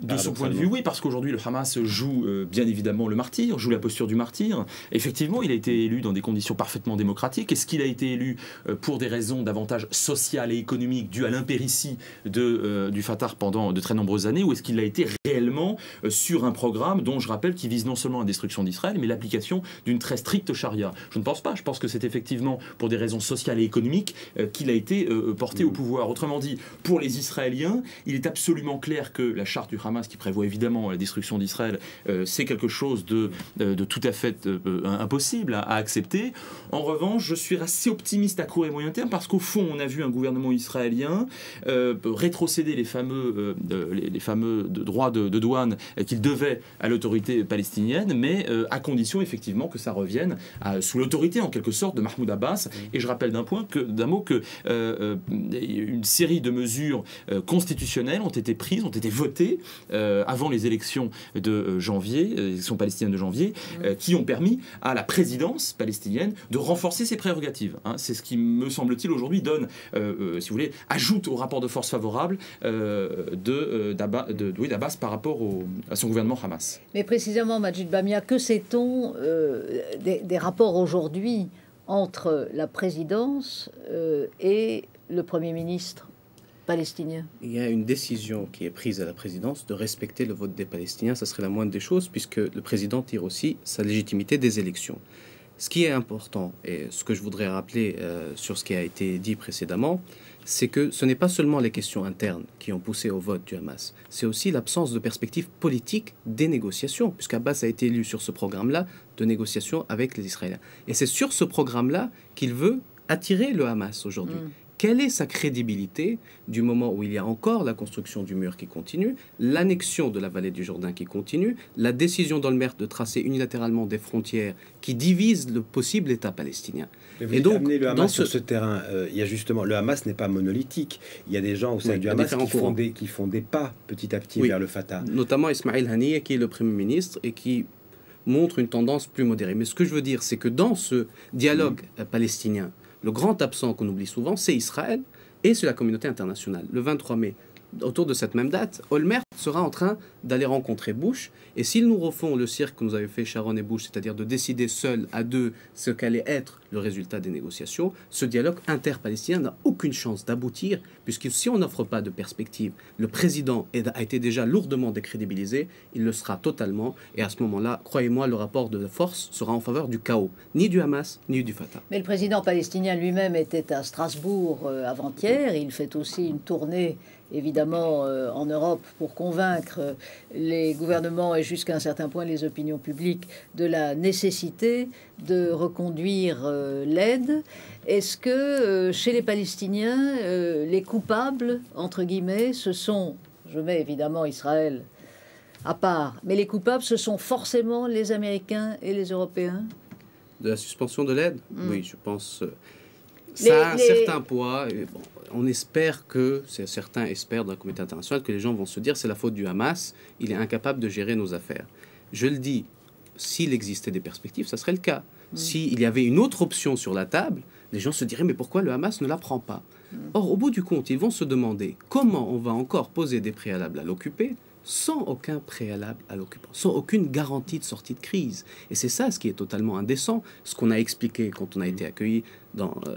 De son point de vue, oui, parce qu'aujourd'hui, le Hamas joue bien évidemment le martyr, joue la posture du martyr. Effectivement, il a été élu dans des conditions parfaitement démocratiques. Est-ce qu'il a été élu pour des raisons davantage sociales et économiques dues à l'impéritie du Fatah pendant de très nombreuses années, ou est-ce qu'il a été réellement sur un programme dont je rappelle qui vise non seulement la destruction d'Israël, mais l'application d'une très stricte charia? Je ne pense pas. Je pense que c'est effectivement pour des raisons sociales et économiques qu'il a été porté au pouvoir. Autrement dit, pour les Israéliens, il est absolument clair que la charte du Hamas, qui prévoit évidemment la destruction d'Israël, c'est quelque chose de tout à fait impossible à accepter. En revanche, je suis assez optimiste à court et moyen terme parce qu'au fond, on a vu un gouvernement israélien rétrocéder les fameux droits de douane qu'il devait à l'autorité palestinienne, mais à condition effectivement que ça revienne sous l'autorité en quelque sorte de Mahmoud Abbas. Et je rappelle d'un mot que une série de mesures constitutionnelles ont été prises, ont été votées avant les élections de janvier, les élections palestiniennes de janvier, qui ont permis à la présidence palestinienne de renforcer ses prérogatives. C'est ce qui, me semble-t-il, aujourd'hui donne, si vous voulez, ajoute au rapport de force favorable d'Abbas par rapport à son gouvernement Hamas. Mais précisément, Majid Bamia, que sait-on des rapports aujourd'hui entre la présidence et le Premier ministre palestinien? Il y a une décision qui est prise à la présidence de respecter le vote des Palestiniens. Ça serait la moindre des choses puisque le président tire aussi sa légitimité des élections. Ce qui est important et ce que je voudrais rappeler sur ce qui a été dit précédemment, c'est que ce n'est pas seulement les questions internes qui ont poussé au vote du Hamas, c'est aussi l'absence de perspective politique des négociations, puisqu'Abbas a été élu sur ce programme-là de négociation avec les Israéliens. Et c'est sur ce programme-là qu'il veut attirer le Hamas aujourd'hui. Quelle est sa crédibilité du moment où il y a encore la construction du mur qui continue, l'annexion de la vallée du Jourdain qui continue, la décision d'Olmert de tracer unilatéralement des frontières qui divisent le possible État palestinien? Et donc, amener le Hamas sur ce terrain, il y a justement, le Hamas n'est pas monolithique. Il y a des gens au sein du Hamas qui font des pas petit à petit vers le Fatah. Notamment Ismail Haniyeh, qui est le Premier ministre et qui montre une tendance plus modérée. Mais ce que je veux dire, c'est que dans ce dialogue palestinien, le grand absent qu'on oublie souvent, c'est Israël et c'est la communauté internationale. Le 23 mai, autour de cette même date, Olmert sera en train d'aller rencontrer Bush. Et s'ils nous refont le cirque que nous avaient fait Sharon et Bush, c'est-à-dire de décider seuls, à deux, ce qu'allait être le résultat des négociations, ce dialogue interpalestinien n'a aucune chance d'aboutir, puisque si on n'offre pas de perspective, le président a été déjà lourdement décrédibilisé, il le sera totalement. Et à ce moment-là, croyez-moi, le rapport de force sera en faveur du chaos, ni du Hamas, ni du Fatah. Mais le président palestinien lui-même était à Strasbourg avant-hier. Il fait aussi une tournée évidemment en Europe pour convaincre les gouvernements et jusqu'à un certain point les opinions publiques de la nécessité de reconduire l'aide. Est-ce que chez les Palestiniens, les coupables, entre guillemets, ce sont, je mets évidemment Israël à part, mais les coupables, ce sont forcément les Américains et les Européens? De la suspension de l'aide? Oui, je pense... ça a un certain poids. Et bon, on espère que, certains espèrent dans la communauté internationale, que les gens vont se dire c'est la faute du Hamas, il est incapable de gérer nos affaires. Je le dis, s'il existait des perspectives, ça serait le cas. S'il y avait une autre option sur la table, les gens se diraient mais pourquoi le Hamas ne la prend pas? Or, au bout du compte, ils vont se demander comment on va encore poser des préalables à l'occupé sans aucun préalable à l'occupant, sans aucune garantie de sortie de crise. Et c'est ça ce qui est totalement indécent, ce qu'on a expliqué quand on a été accueilli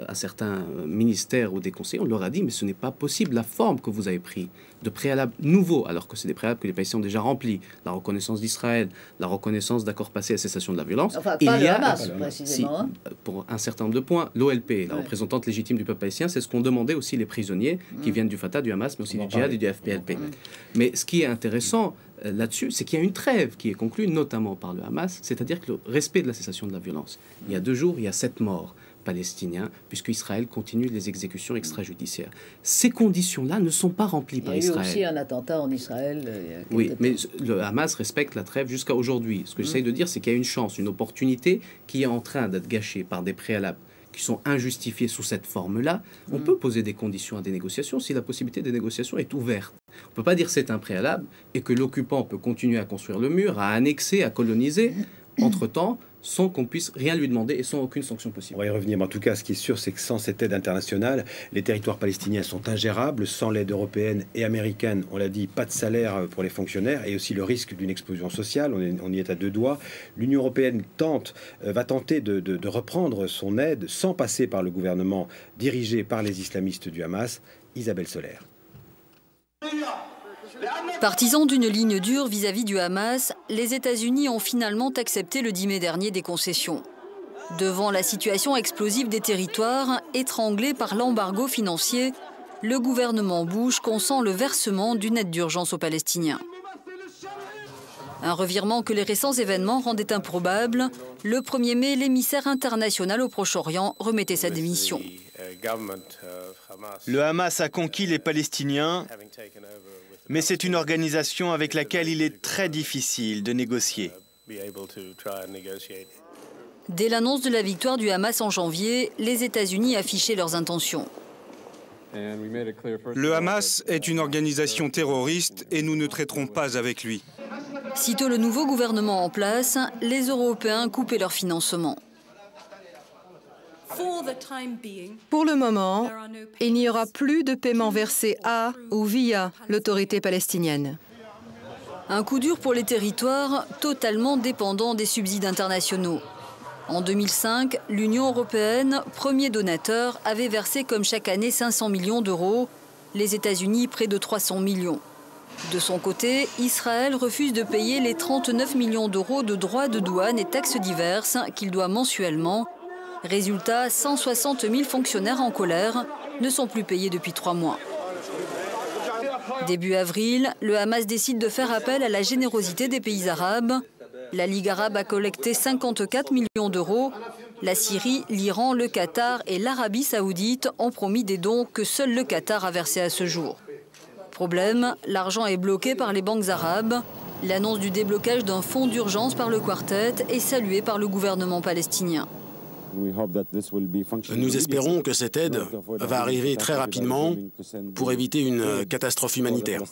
à certains ministères ou des conseils, on leur a dit, mais ce n'est pas possible, la forme que vous avez prise de préalables nouveaux, alors que c'est des préalables que les Palestiniens ont déjà remplis, la reconnaissance d'Israël, la reconnaissance d'accords passés à cessation de la violence. Enfin, pas le Hamas, précisément. Pour un certain nombre de points, l'OLP, la représentante légitime du peuple palestinien, c'est ce qu'ont demandé aussi les prisonniers qui viennent du Fatah, du Hamas, mais aussi du Djihad et du FPLP. Mais ce qui est intéressant là-dessus, c'est qu'il y a une trêve qui est conclue, notamment par le Hamas, c'est-à-dire que le respect de la cessation de la violence. Il y a 2 jours, il y a 7 morts palestiniens, puisque Israël continue les exécutions extrajudiciaires. Ces conditions-là ne sont pas remplies par Israël. Il y a eu aussi un attentat en Israël. Oui, mais le Hamas respecte la trêve jusqu'à aujourd'hui. Ce que j'essaie de dire, c'est qu'il y a une chance, une opportunité qui est en train d'être gâchée par des préalables qui sont injustifiés sous cette forme-là. On peut poser des conditions à des négociations si la possibilité des négociations est ouverte. On ne peut pas dire c'est un préalable et que l'occupant peut continuer à construire le mur, à annexer, à coloniser, entre-temps, sans qu'on puisse rien lui demander et sans aucune sanction possible. On va y revenir, mais en tout cas, ce qui est sûr, c'est que sans cette aide internationale, les territoires palestiniens sont ingérables. Sans l'aide européenne et américaine, on l'a dit, pas de salaire pour les fonctionnaires et aussi le risque d'une explosion sociale. On y est à 2 doigts. L'Union européenne va tenter de reprendre son aide sans passer par le gouvernement dirigé par les islamistes du Hamas. Isabelle Soler. Partisans d'une ligne dure vis-à-vis du Hamas, les États-Unis ont finalement accepté le 10 mai dernier des concessions. Devant la situation explosive des territoires, étranglés par l'embargo financier, le gouvernement Bush consent le versement d'une aide d'urgence aux Palestiniens. Un revirement que les récents événements rendaient improbable. Le 1er mai, l'émissaire international au Proche-Orient remettait sa démission. Le Hamas a conquis les Palestiniens, mais c'est une organisation avec laquelle il est très difficile de négocier. Dès l'annonce de la victoire du Hamas en janvier, les États-Unis affichaient leurs intentions. Le Hamas est une organisation terroriste et nous ne traiterons pas avec lui. Sitôt le nouveau gouvernement en place, les Européens coupaient leur financement. Pour le moment, il n'y aura plus de paiement versé à ou via l'autorité palestinienne. Un coup dur pour les territoires totalement dépendants des subsides internationaux. En 2005, l'Union européenne, premier donateur, avait versé comme chaque année 500 millions d'euros, les États-Unis près de 300 millions. De son côté, Israël refuse de payer les 39 millions d'euros de droits de douane et taxes diverses qu'il doit mensuellement. Résultat, 160 000 fonctionnaires en colère ne sont plus payés depuis 3 mois. Début avril, le Hamas décide de faire appel à la générosité des pays arabes. La Ligue arabe a collecté 54 millions d'euros. La Syrie, l'Iran, le Qatar et l'Arabie saoudite ont promis des dons que seul le Qatar a versés à ce jour. Problème, l'argent est bloqué par les banques arabes. L'annonce du déblocage d'un fonds d'urgence par le Quartet est saluée par le gouvernement palestinien. Nous espérons que cette aide va arriver très rapidement pour éviter une catastrophe humanitaire.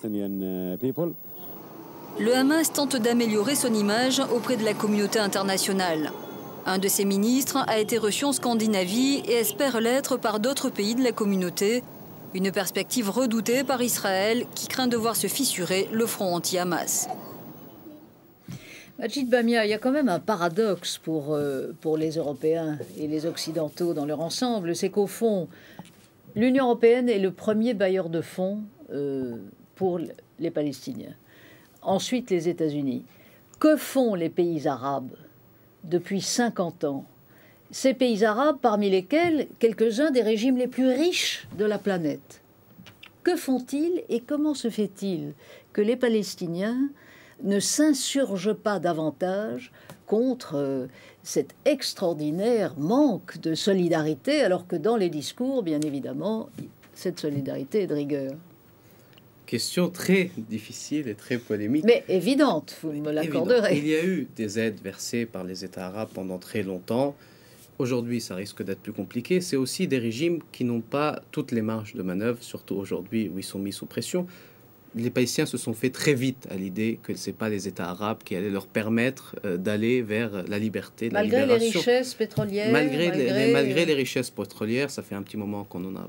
Le Hamas tente d'améliorer son image auprès de la communauté internationale. Un de ses ministres a été reçu en Scandinavie et espère l'être par d'autres pays de la communauté. Une perspective redoutée par Israël qui craint de voir se fissurer le front anti-Hamas. Majid Bamia, il y a quand même un paradoxe pour les Européens et les Occidentaux dans leur ensemble. C'est qu'au fond, l'Union européenne est le premier bailleur de fonds pour les Palestiniens. Ensuite, les États-Unis. Que font les pays arabes depuis 50 ans? Ces pays arabes, parmi lesquels quelques-uns des régimes les plus riches de la planète. Que font-ils et comment se fait-il que les Palestiniens ne s'insurgent pas davantage contre cet extraordinaire manque de solidarité, alors que dans les discours, bien évidemment, cette solidarité est de rigueur? Question très difficile et très polémique. Mais évidente, vous me l'accorderez. Il y a eu des aides versées par les États arabes pendant très longtemps. Aujourd'hui, ça risque d'être plus compliqué. C'est aussi des régimes qui n'ont pas toutes les marges de manœuvre, surtout aujourd'hui où ils sont mis sous pression. Les Palestiniens se sont fait très vite à l'idée que ce n'est pas les États arabes qui allaient leur permettre d'aller vers la liberté, la libération. Malgré les richesses pétrolières. Malgré les richesses pétrolières, ça fait un petit moment qu'on n'en a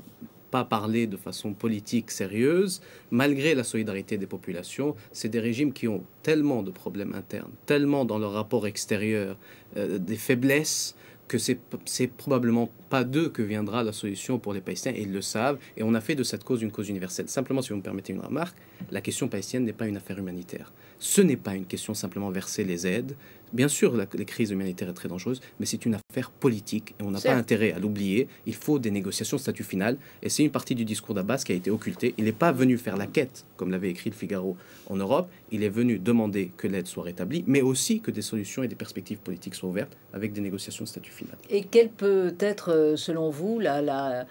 pas parlé de façon politique sérieuse. Malgré la solidarité des populations, c'est des régimes qui ont tellement de problèmes internes, tellement dans leur rapport extérieur, des faiblesses, que c'est probablement pas d'eux que viendra la solution pour les Palestiniens, et ils le savent, et on a fait de cette cause une cause universelle. Simplement, si vous me permettez une remarque, la question palestinienne n'est pas une affaire humanitaire. Ce n'est pas une question simplement verser les aides. Bien sûr, les crises humanitaires sont très dangereuses, mais c'est une affaire politique et on n'a pas intérêt à l'oublier. Il faut des négociations de statut final et c'est une partie du discours d'Abbas qui a été occultée. Il n'est pas venu faire la quête, comme l'avait écrit le Figaro en Europe. Il est venu demander que l'aide soit rétablie, mais aussi que des solutions et des perspectives politiques soient ouvertes avec des négociations de statut final. Et quelle peut être, selon vous, la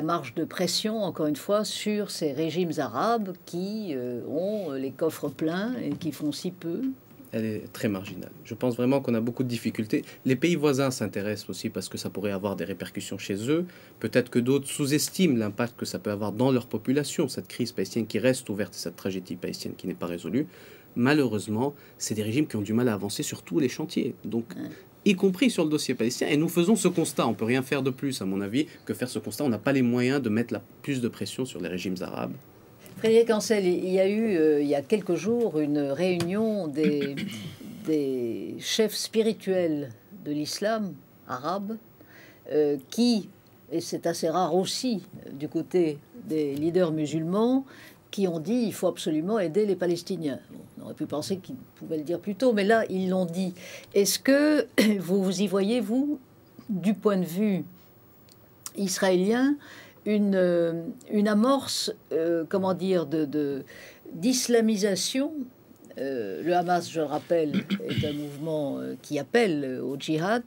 marge de pression, encore une fois, sur ces régimes arabes qui ont les coffres pleins et qui font si peu? Elle est très marginale. Je pense vraiment qu'on a beaucoup de difficultés. Les pays voisins s'intéressent aussi parce que ça pourrait avoir des répercussions chez eux. Peut-être que d'autres sous-estiment l'impact que ça peut avoir dans leur population, cette crise palestinienne qui reste ouverte, cette tragédie palestinienne qui n'est pas résolue. Malheureusement, c'est des régimes qui ont du mal à avancer sur tous les chantiers. Donc, y compris sur le dossier palestinien. Et nous faisons ce constat. On ne peut rien faire de plus, à mon avis, que faire ce constat. On n'a pas les moyens de mettre plus de pression sur les régimes arabes. Frédéric Ancel, il y a eu, il y a quelques jours, une réunion des chefs spirituels de l'islam arabe qui, et c'est assez rare aussi du côté des leaders musulmans, qui ont dit il faut absolument aider les Palestiniens. Bon, on aurait pu penser qu'ils pouvaient le dire plus tôt, mais là, ils l'ont dit. Est-ce que vous y voyez, vous, du point de vue israélien, une amorce, comment dire, d'islamisation? Le Hamas, je le rappelle, est un mouvement qui appelle au djihad.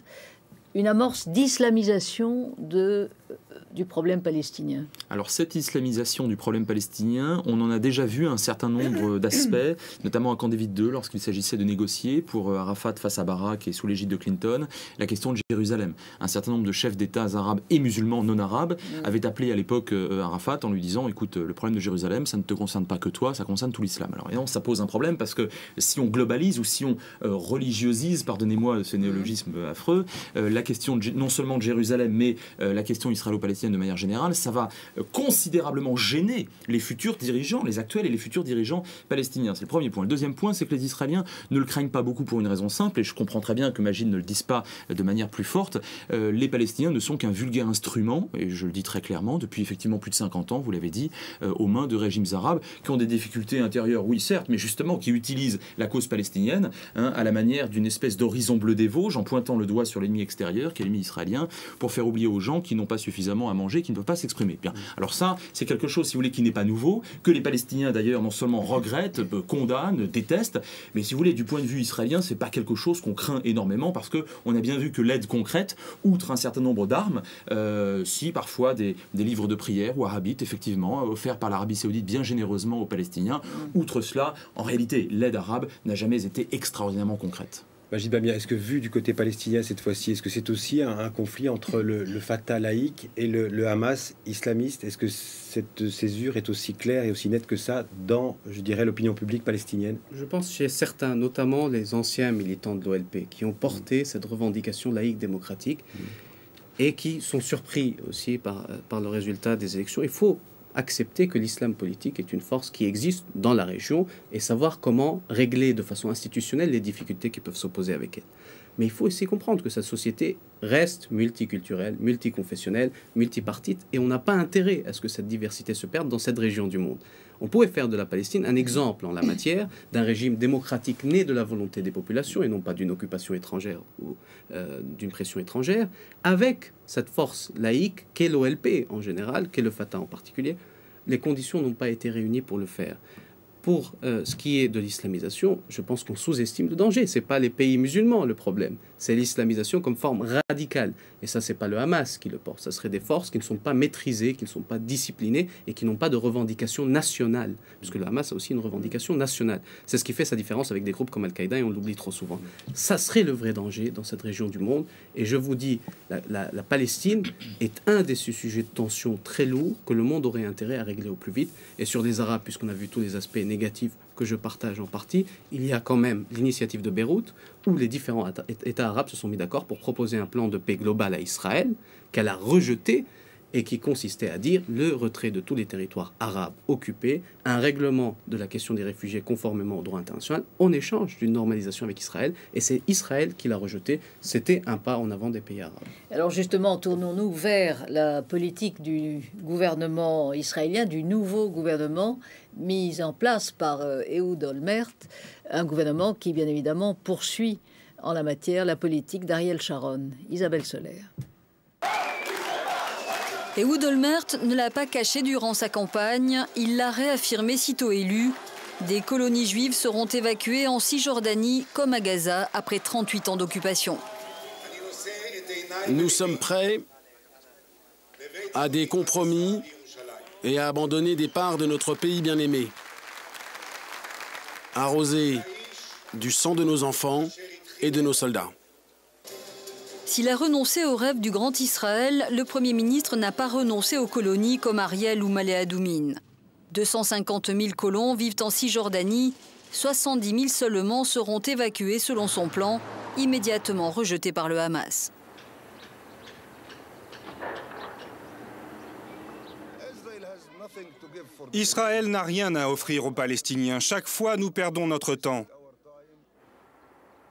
Une amorce d'islamisation du problème palestinien. Alors cette islamisation du problème palestinien, on en a déjà vu un certain nombre d'aspects, notamment à Camp David II, lorsqu'il s'agissait de négocier pour Arafat face à Barak et sous l'égide de Clinton, la question de Jérusalem. Un certain nombre de chefs d'État arabes et musulmans non arabes avaient appelé à l'époque Arafat en lui disant « Écoute, le problème de Jérusalem, ça ne te concerne pas que toi, ça concerne tout l'islam. » Alors évidemment, ça pose un problème parce que si on globalise ou si on religiosise, pardonnez-moi ce néologisme affreux, la question non seulement de Jérusalem, mais la question israélo-palestinienne de manière générale, ça va considérablement gêner les futurs dirigeants, les actuels et les futurs dirigeants palestiniens. C'est le premier point. Le deuxième point, c'est que les Israéliens ne le craignent pas beaucoup pour une raison simple, et je comprends très bien que Magid ne le dise pas de manière plus forte. Les Palestiniens ne sont qu'un vulgaire instrument, et je le dis très clairement, depuis effectivement plus de 50 ans, vous l'avez dit, aux mains de régimes arabes qui ont des difficultés intérieures, oui certes, mais justement qui utilisent la cause palestinienne à la manière d'une espèce d'horizon bleu des Vosges, en pointant le doigt sur l'ennemi extérieur, qui est l'ennemi israélien, pour faire oublier aux gens qui n'ont pas suffisamment à manger, qui ne peuvent pas s'exprimer. Bien. Alors ça, c'est quelque chose, si vous voulez, qui n'est pas nouveau, que les Palestiniens d'ailleurs non seulement regrettent, condamnent, détestent, mais si vous voulez, du point de vue israélien, c'est pas quelque chose qu'on craint énormément parce que on a bien vu que l'aide concrète, outre un certain nombre d'armes, si parfois des livres de prière wahhabites, effectivement, offerts par l'Arabie Saoudite bien généreusement aux Palestiniens, outre cela, en réalité, l'aide arabe n'a jamais été extraordinairement concrète. Magid Bamia, est-ce que vu du côté palestinien cette fois-ci, est-ce que c'est aussi un conflit entre le Fatah laïque et le Hamas islamiste? Est-ce que cette césure est aussi claire et aussi nette que ça dans, je dirais, l'opinion publique palestinienne? Je pense chez certains, notamment les anciens militants de l'OLP, qui ont porté cette revendication laïque démocratique et qui sont surpris aussi par le résultat des élections. Il faut accepter que l'islam politique est une force qui existe dans la région et savoir comment régler de façon institutionnelle les difficultés qui peuvent s'opposer avec elle. Mais il faut aussi comprendre que cette société reste multiculturelle, multiconfessionnelle, multipartite, et on n'a pas intérêt à ce que cette diversité se perde dans cette région du monde. On pourrait faire de la Palestine un exemple en la matière d'un régime démocratique né de la volonté des populations et non pas d'une occupation étrangère ou d'une pression étrangère, avec cette force laïque qu'est l'OLP en général, qu'est le Fatah en particulier. Les conditions n'ont pas été réunies pour le faire. Pour ce qui est de l'islamisation, je pense qu'on sous-estime le danger. Ce n'est pas les pays musulmans le problème, c'est l'islamisation comme forme radicale. Et ça, ce n'est pas le Hamas qui le porte. Ça serait des forces qui ne sont pas maîtrisées, qui ne sont pas disciplinées et qui n'ont pas de revendication nationale. Puisque le Hamas a aussi une revendication nationale. C'est ce qui fait sa différence avec des groupes comme Al-Qaïda et on l'oublie trop souvent. Ça serait le vrai danger dans cette région du monde. Et je vous dis, la Palestine est un des sujets de tension très lourds que le monde aurait intérêt à régler au plus vite. Et sur les Arabes, puisqu'on a vu tous les aspects négatifs que je partage en partie, il y a quand même l'initiative de Beyrouth où les différents États arabes se sont mis d'accord pour proposer un plan de paix global à Israël qu'elle a rejeté et qui consistait à dire le retrait de tous les territoires arabes occupés, un règlement de la question des réfugiés conformément au droit international, en échange d'une normalisation avec Israël, et c'est Israël qui l'a rejeté. C'était un pas en avant des pays arabes. Alors justement, tournons-nous vers la politique du gouvernement israélien, du nouveau gouvernement mis en place par Ehud Olmert, un gouvernement qui, bien évidemment, poursuit en la matière la politique d'Ariel Sharon. Isabelle Soler. Ehud Olmert ne l'a pas caché durant sa campagne, il l'a réaffirmé sitôt élu. Des colonies juives seront évacuées en Cisjordanie comme à Gaza après 38 ans d'occupation. Nous sommes prêts à des compromis et à abandonner des parts de notre pays bien-aimé, arrosé du sang de nos enfants et de nos soldats. S'il a renoncé au rêve du Grand Israël, le Premier ministre n'a pas renoncé aux colonies comme Ariel ou Malé Adoumine. 250 000 colons vivent en Cisjordanie, 70 000 seulement seront évacués selon son plan, immédiatement rejeté par le Hamas. Israël n'a rien à offrir aux Palestiniens. Chaque fois, nous perdons notre temps.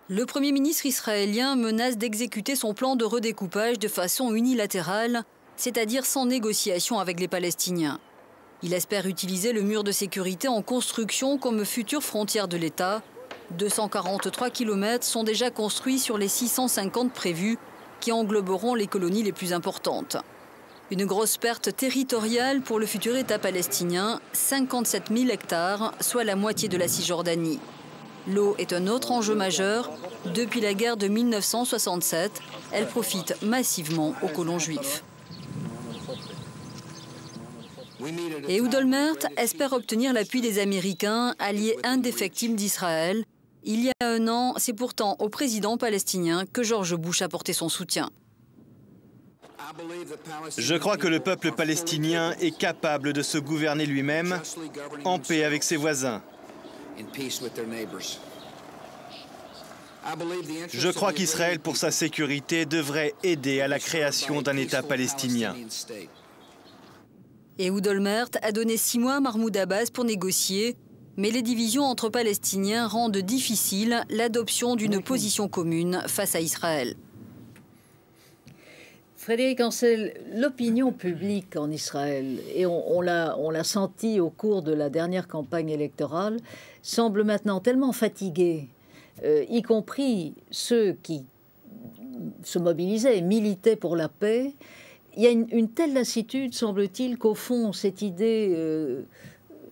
Le Premier ministre israélien menace d'exécuter son plan de redécoupage de façon unilatérale, c'est-à-dire sans négociation avec les Palestiniens. Il espère utiliser le mur de sécurité en construction comme future frontière de l'État. 243 km sont déjà construits sur les 650 prévus, qui engloberont les colonies les plus importantes. Une grosse perte territoriale pour le futur État palestinien, 57 000 hectares, soit la moitié de la Cisjordanie. L'eau est un autre enjeu majeur. Depuis la guerre de 1967, elle profite massivement aux colons juifs. Ehud Olmert espère obtenir l'appui des Américains, alliés indéfectibles d'Israël. Il y a un an, c'est pourtant au président palestinien que George Bush a porté son soutien. Je crois que le peuple palestinien est capable de se gouverner lui-même en paix avec ses voisins. Je crois qu'Israël, pour sa sécurité, devrait aider à la création d'un État palestinien. Ehud Olmert a donné 6 mois à Mahmoud Abbas pour négocier, mais les divisions entre Palestiniens rendent difficile l'adoption d'une position commune face à Israël. Frédéric Ancel, l'opinion publique en Israël, et on l'a senti au cours de la dernière campagne électorale, semble maintenant tellement fatiguée, y compris ceux qui se mobilisaient et militaient pour la paix. Il y a une telle lassitude, semble-t-il, qu'au fond, cette idée...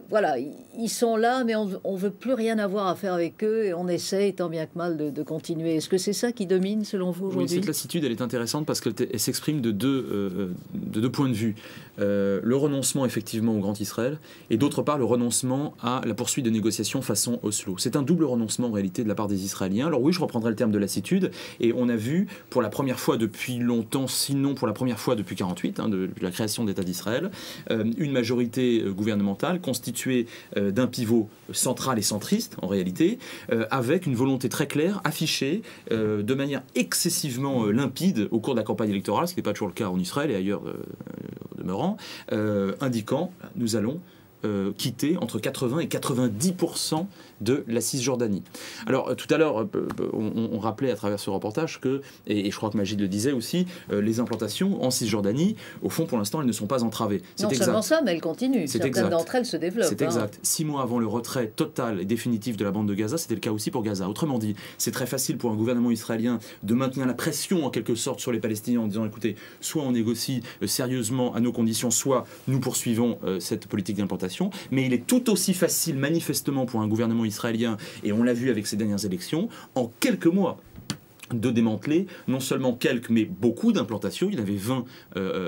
voilà, ils sont là, mais on ne veut plus rien avoir à faire avec eux et on essaie tant bien que mal de continuer. Est-ce que c'est ça qui domine, selon vous, aujourd'hui? Oui, cette lassitude, elle est intéressante parce qu'elle s'exprime de deux points de vue. Le renoncement, effectivement, au Grand Israël et d'autre part, le renoncement à la poursuite de négociations façon Oslo. C'est un double renoncement, en réalité, de la part des Israéliens. Alors oui, je reprendrai le terme de lassitude et on a vu, pour la première fois depuis longtemps, sinon pour la première fois depuis 1948, depuis la création de l'État d'Israël, une majorité gouvernementale constituée d'un pivot central et centriste, en réalité, avec une volonté très claire, affichée, de manière excessivement limpide au cours de la campagne électorale, ce qui n'est pas toujours le cas en Israël et ailleurs demeurant, indiquant « nous allons quitter entre 80 et 90% de la Cisjordanie ». Alors, tout à l'heure, on rappelait à travers ce reportage que, et je crois que Magid le disait aussi, les implantations en Cisjordanie, au fond, pour l'instant, elles ne sont pas entravées. Non seulement ça, mais elles continuent. Certaines d'entre elles se développent. C'est exact. 6 mois avant le retrait total et définitif de la bande de Gaza, c'était le cas aussi pour Gaza. Autrement dit, c'est très facile pour un gouvernement israélien de maintenir la pression, en quelque sorte, sur les Palestiniens en disant, écoutez, soit on négocie sérieusement à nos conditions, soit nous poursuivons cette politique d'implantation. Mais il est tout aussi facile, manifestement, pour un gouvernement israélien, et on l'a vu avec ces dernières élections, en quelques mois, de démanteler non seulement quelques, mais beaucoup d'implantations. Il y en avait 20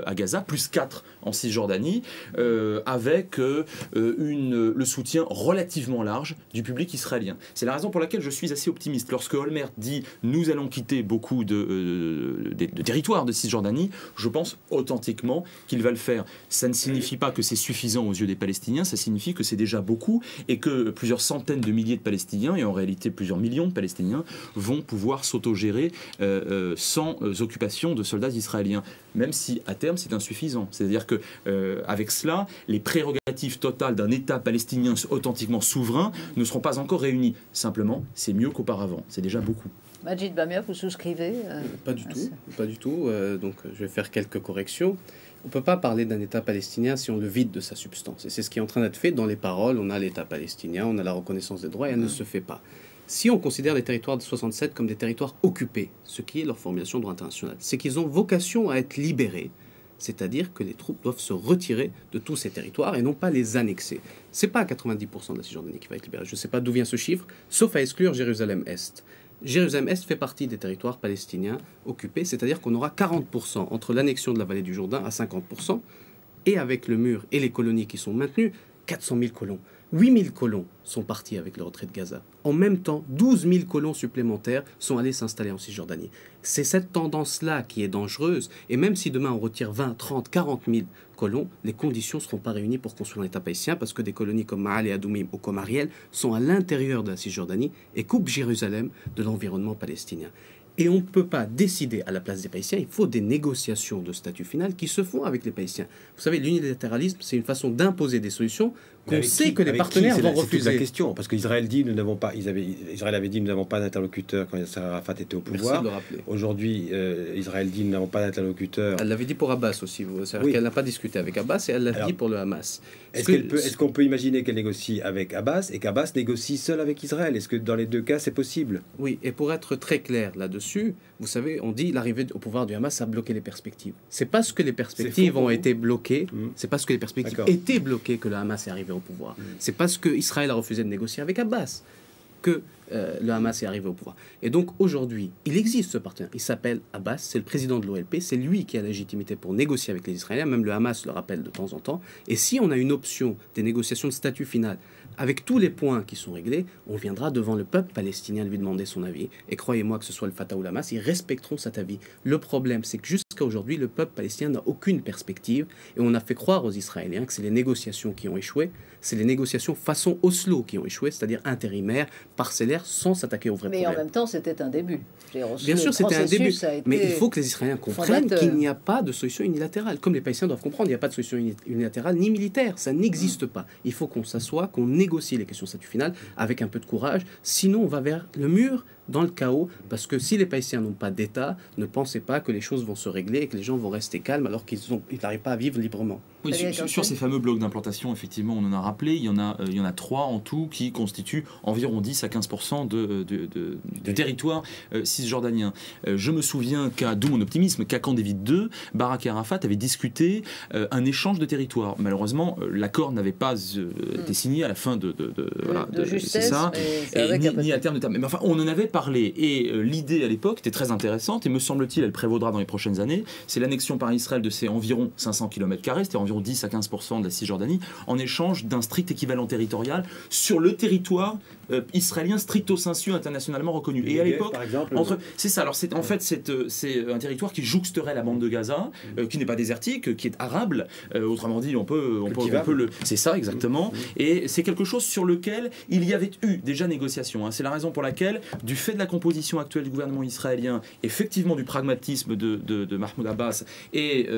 à Gaza, plus 4 en Cisjordanie, avec le soutien relativement large du public israélien. C'est la raison pour laquelle je suis assez optimiste. Lorsque Olmert dit « nous allons quitter beaucoup de territoires de Cisjordanie », je pense authentiquement qu'il va le faire. Ça ne signifie pas que c'est suffisant aux yeux des Palestiniens, ça signifie que c'est déjà beaucoup et que plusieurs centaines de milliers de Palestiniens, et en réalité plusieurs millions de Palestiniens, vont pouvoir s'autogérer gérer sans occupation de soldats israéliens, même si à terme c'est insuffisant. C'est-à-dire que avec cela, les prérogatives totales d'un État palestinien authentiquement souverain ne seront pas encore réunies. Simplement, c'est mieux qu'auparavant. C'est déjà beaucoup. Majid Bamia, vous souscrivez Pas du tout, pas du tout. Donc je vais faire quelques corrections. On ne peut pas parler d'un État palestinien si on le vide de sa substance. Et c'est ce qui est en train d'être fait dans les paroles. On a l'État palestinien, on a la reconnaissance des droits et elle ne se fait pas. Si on considère les territoires de 67 comme des territoires occupés, ce qui est leur formulation de droit international, c'est qu'ils ont vocation à être libérés, c'est-à-dire que les troupes doivent se retirer de tous ces territoires et non pas les annexer. Ce n'est pas 90% de la Cisjordanie qui va être libérée. Je ne sais pas d'où vient ce chiffre, sauf à exclure Jérusalem-Est. Jérusalem-Est fait partie des territoires palestiniens occupés, c'est-à-dire qu'on aura 40% entre l'annexion de la vallée du Jourdain à 50%, et avec le mur et les colonies qui sont maintenues, 400 000 colons. 8 000 colons sont partis avec le retrait de Gaza. En même temps, 12 000 colons supplémentaires sont allés s'installer en Cisjordanie. C'est cette tendance-là qui est dangereuse, et même si demain on retire 20, 30, 40 000 colons, les conditions ne seront pas réunies pour construire un État palestinien, parce que des colonies comme Ma'al et Adoumim ou comme Ariel sont à l'intérieur de la Cisjordanie et coupent Jérusalem de l'environnement palestinien. Et on ne peut pas décider à la place des Palestiniens, il faut des négociations de statut final qui se font avec les Palestiniens. Vous savez, l'unilatéralisme, c'est une façon d'imposer des solutions qu'on sait que les partenaires vont refuser. C'est la question, parce qu'Israël dit, Israël avait dit, nous n'avons pas d'interlocuteur quand Yasser Arafat était au pouvoir. Merci de le rappeler. Aujourd'hui, Israël dit, nous n'avons pas d'interlocuteur. Elle l'avait dit pour Abbas aussi, c'est-à-dire qu'elle n'a pas discuté avec Abbas et elle l'a dit pour le Hamas. Est-ce qu'on peut imaginer qu'elle négocie avec Abbas et qu'Abbas négocie seul avec Israël? Est-ce que dans les deux cas, c'est possible? Oui, et pour être très clair là-dessus, vous savez, on dit l'arrivée au pouvoir du Hamas a bloqué les perspectives. C'est parce que les perspectives ont été bloquées, c'est parce que les perspectives étaient bloquées que le Hamas est arrivé au pouvoir. C'est parce que Israël a refusé de négocier avec Abbas que le Hamas est arrivé au pouvoir. Et donc aujourd'hui, il existe ce partenaire. Il s'appelle Abbas, c'est le président de l'OLP, c'est lui qui a la légitimité pour négocier avec les Israéliens, même le Hamas le rappelle de temps en temps. Et si on a une option des négociations de statut final, avec tous les points qui sont réglés, on viendra devant le peuple palestinien lui demander son avis. Et croyez-moi que ce soit le Fatah ou le Hamas, ils respecteront cet avis. Le problème, c'est que jusqu'à aujourd'hui, le peuple palestinien n'a aucune perspective. Et on a fait croire aux Israéliens que c'est les négociations qui ont échoué. C'est les négociations façon Oslo qui ont échoué, c'est-à-dire intérimaires, parcellaires, sans s'attaquer aux vrais problèmes. Mais en même temps, c'était un début. Bien sûr, c'était un début. Mais il faut que les Israéliens comprennent qu'il n'y a pas de solution unilatérale. Comme les Palestiniens doivent comprendre, il n'y a pas de solution unilatérale ni militaire. Ça n'existe pas. Il faut qu'on s'assoie, qu'on négocie les questions de statut final avec un peu de courage. Sinon, on va vers le mur, dans le chaos, parce que si les Palestiniens n'ont pas d'État, ne pensez pas que les choses vont se régler et que les gens vont rester calmes alors qu'ils n'arrivent pas à vivre librement. Oui, sur ces fameux blocs d'implantation, effectivement, on en a rappelé, il y en a 3 en tout qui constituent environ 10 à 15% du territoire cisjordanien. Je me souviens d'où mon optimisme, qu'à Camp David II, Barak et Arafat avaient discuté un échange de territoire. Malheureusement, l'accord n'avait pas été signé à la fin de justesse, c'est ça, ni à terme de terme. Mais enfin, on en avait parlé, et l'idée à l'époque était très intéressante, et me semble-t-il, elle prévaudra dans les prochaines années, c'est l'annexion par Israël de ces environ 500 km², c'est-à-dire environ 10 à 15% de la Cisjordanie, en échange d'un strict équivalent territorial sur le territoire israélien stricto sensu internationalement reconnu. Et à l'époque, c'est ça. Alors c'est en fait c'est un territoire qui jouxterait la bande de Gaza, qui n'est pas désertique, qui est arable. Autrement dit, on peut le. C'est ça exactement. Et c'est quelque chose sur lequel il y avait eu déjà négociation. C'est la raison pour laquelle, du fait de la composition actuelle du gouvernement israélien, effectivement du pragmatisme de Mahmoud Abbas et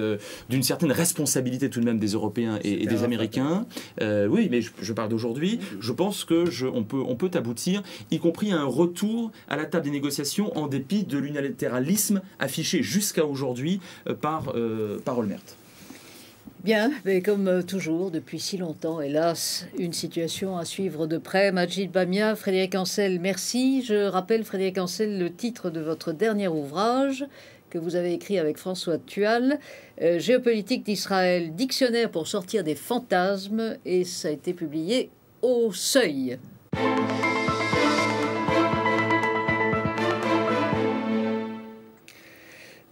d'une certaine responsabilité tout de même des Européens et des Américains. Oui, mais je parle d'aujourd'hui. Je pense que on peut aboutir, y compris à un retour à la table des négociations en dépit de l'unilatéralisme affiché jusqu'à aujourd'hui par Olmert. Bien, mais comme toujours, depuis si longtemps, hélas, une situation à suivre de près. Majid Bamia, Frédéric Ancel, merci. Je rappelle, Frédéric Ancel, le titre de votre dernier ouvrage que vous avez écrit avec François Tual, Géopolitique d'Israël, dictionnaire pour sortir des fantasmes, et ça a été publié au Seuil.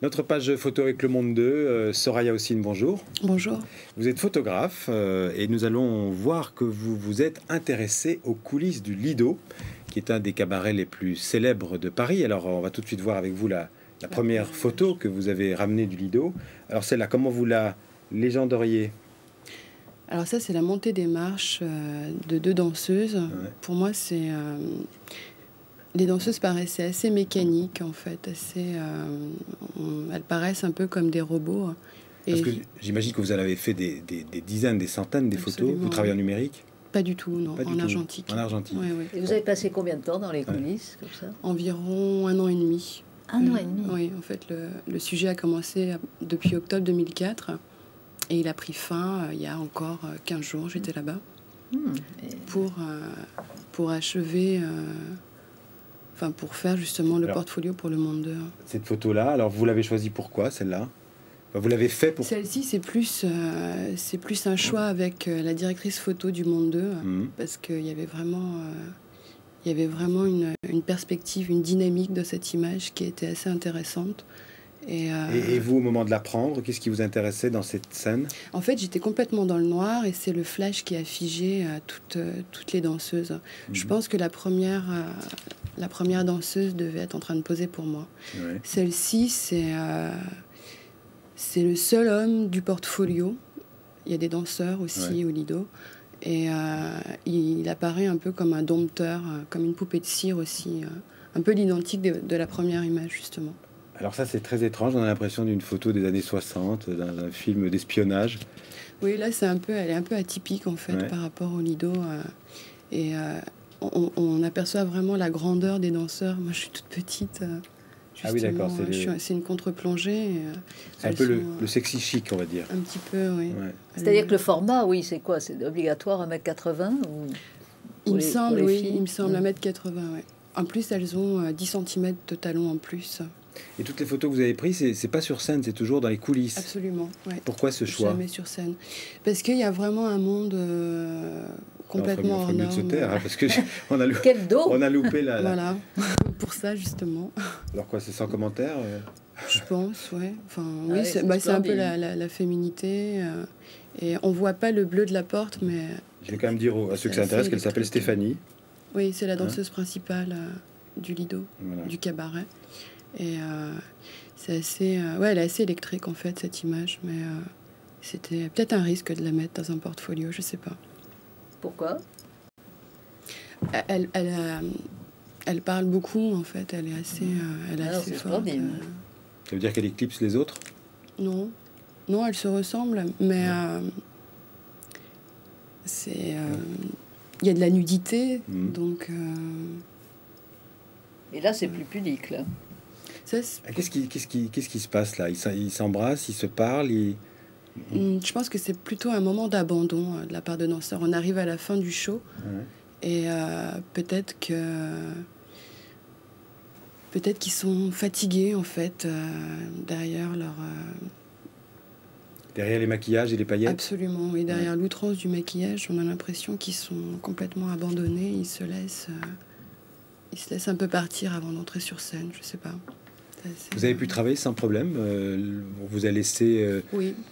Notre page photo avec Le Monde 2, Soraya Hossein, bonjour. Bonjour. Vous êtes photographe et nous allons voir que vous vous êtes intéressé aux coulisses du Lido, qui est un des cabarets les plus célèbres de Paris. Alors on va tout de suite voir avec vous la première photo que vous avez ramenée du Lido. Alors celle-là, comment vous la légenderiez ? Alors ça, c'est la montée des marches de 2 danseuses. Ouais. Pour moi, c'est les danseuses paraissaient assez mécaniques, en fait. Elles paraissent un peu comme des robots. Parce que j'imagine que vous en avez fait des dizaines, des centaines des photos. Vous travaillez en numérique? Pas du tout, non. En argentique. En argentique. Oui, oui. Et vous avez passé combien de temps dans les coulisses, comme ça? Environ 1 an et demi. 1 an et demi? Oui, en fait, le sujet a commencé depuis octobre 2004. Et il a pris fin il y a encore 15 jours. J'étais là-bas. Pour achever... pour faire justement le portfolio pour le Monde 2. Cette photo-là, alors vous l'avez choisie pourquoi, celle-là? Vous l'avez fait pour... Celle-ci, c'est plus un choix avec la directrice photo du Monde 2, parce qu'il y avait vraiment, une perspective, une dynamique de cette image qui était assez intéressante. Et vous, au moment de la prendre, qu'est-ce qui vous intéressait dans cette scène? En fait, j'étais complètement dans le noir et c'est le flash qui a figé toutes les danseuses. Je pense que la première danseuse devait être en train de poser pour moi. Ouais. Celle-ci, c'est le seul homme du portfolio. Il y a des danseurs aussi au Lido. Et il apparaît un peu comme un dompteur, comme une poupée de cire aussi. Un peu l'identique de la première image, justement. Alors ça, c'est très étrange. On a l'impression d'une photo des années 60, d'un film d'espionnage. Oui, là, elle est un peu atypique, en fait, par rapport au Lido. On aperçoit vraiment la grandeur des danseurs. Moi, je suis toute petite. Ah oui, d'accord. C'est une contre-plongée. C'est un peu le sexy chic, on va dire. Un petit peu, oui. Ouais. C'est-à-dire que le format, oui, c'est quoi? C'est obligatoire 1m80 ou... Il me semble, 1m80, oui. En plus, elles ont 10 cm de talons en plus. Et toutes les photos que vous avez prises, c'est pas sur scène, c'est toujours dans les coulisses. Absolument, oui. Pourquoi ce choix? Jamais sur scène. Parce qu'il y a vraiment un monde complètement hors norme. Mieux de se taire, hein, parce que on a loupé la... Voilà, pour ça, justement. Alors quoi, c'est sans commentaire Je pense, ouais. Enfin, oui, c'est un peu la féminité. Et on voit pas le bleu de la porte, mais... Je vais quand même dire à ceux que ça intéresse qu'elle s'appelle Stéphanie. Oui, c'est la danseuse principale du Lido, du cabaret. Et c'est assez... elle est assez électrique, en fait, cette image. Mais c'était peut-être un risque de la mettre dans un portfolio, je sais pas. Pourquoi? Elle parle beaucoup, en fait. Elle est assez forte. Ça veut dire qu'elle éclipse les autres? Non. Non, elles se ressemblent, mais il y a de la nudité, donc... Et là, c'est plus pudique, là. Qu'est-ce qui se passe, là? Ils s'embrassent, ils se parlent, Je pense que c'est plutôt un moment d'abandon de la part de danseurs. On arrive à la fin du show, et peut-être qu'ils sont fatigués, en fait, derrière leur... Derrière les maquillages et les paillettes? Absolument, oui. Derrière l'outrance du maquillage, on a l'impression qu'ils sont complètement abandonnés. Ils se laissent un peu partir avant d'entrer sur scène, je sais pas. Vous avez pu travailler sans problème? On vous a laissé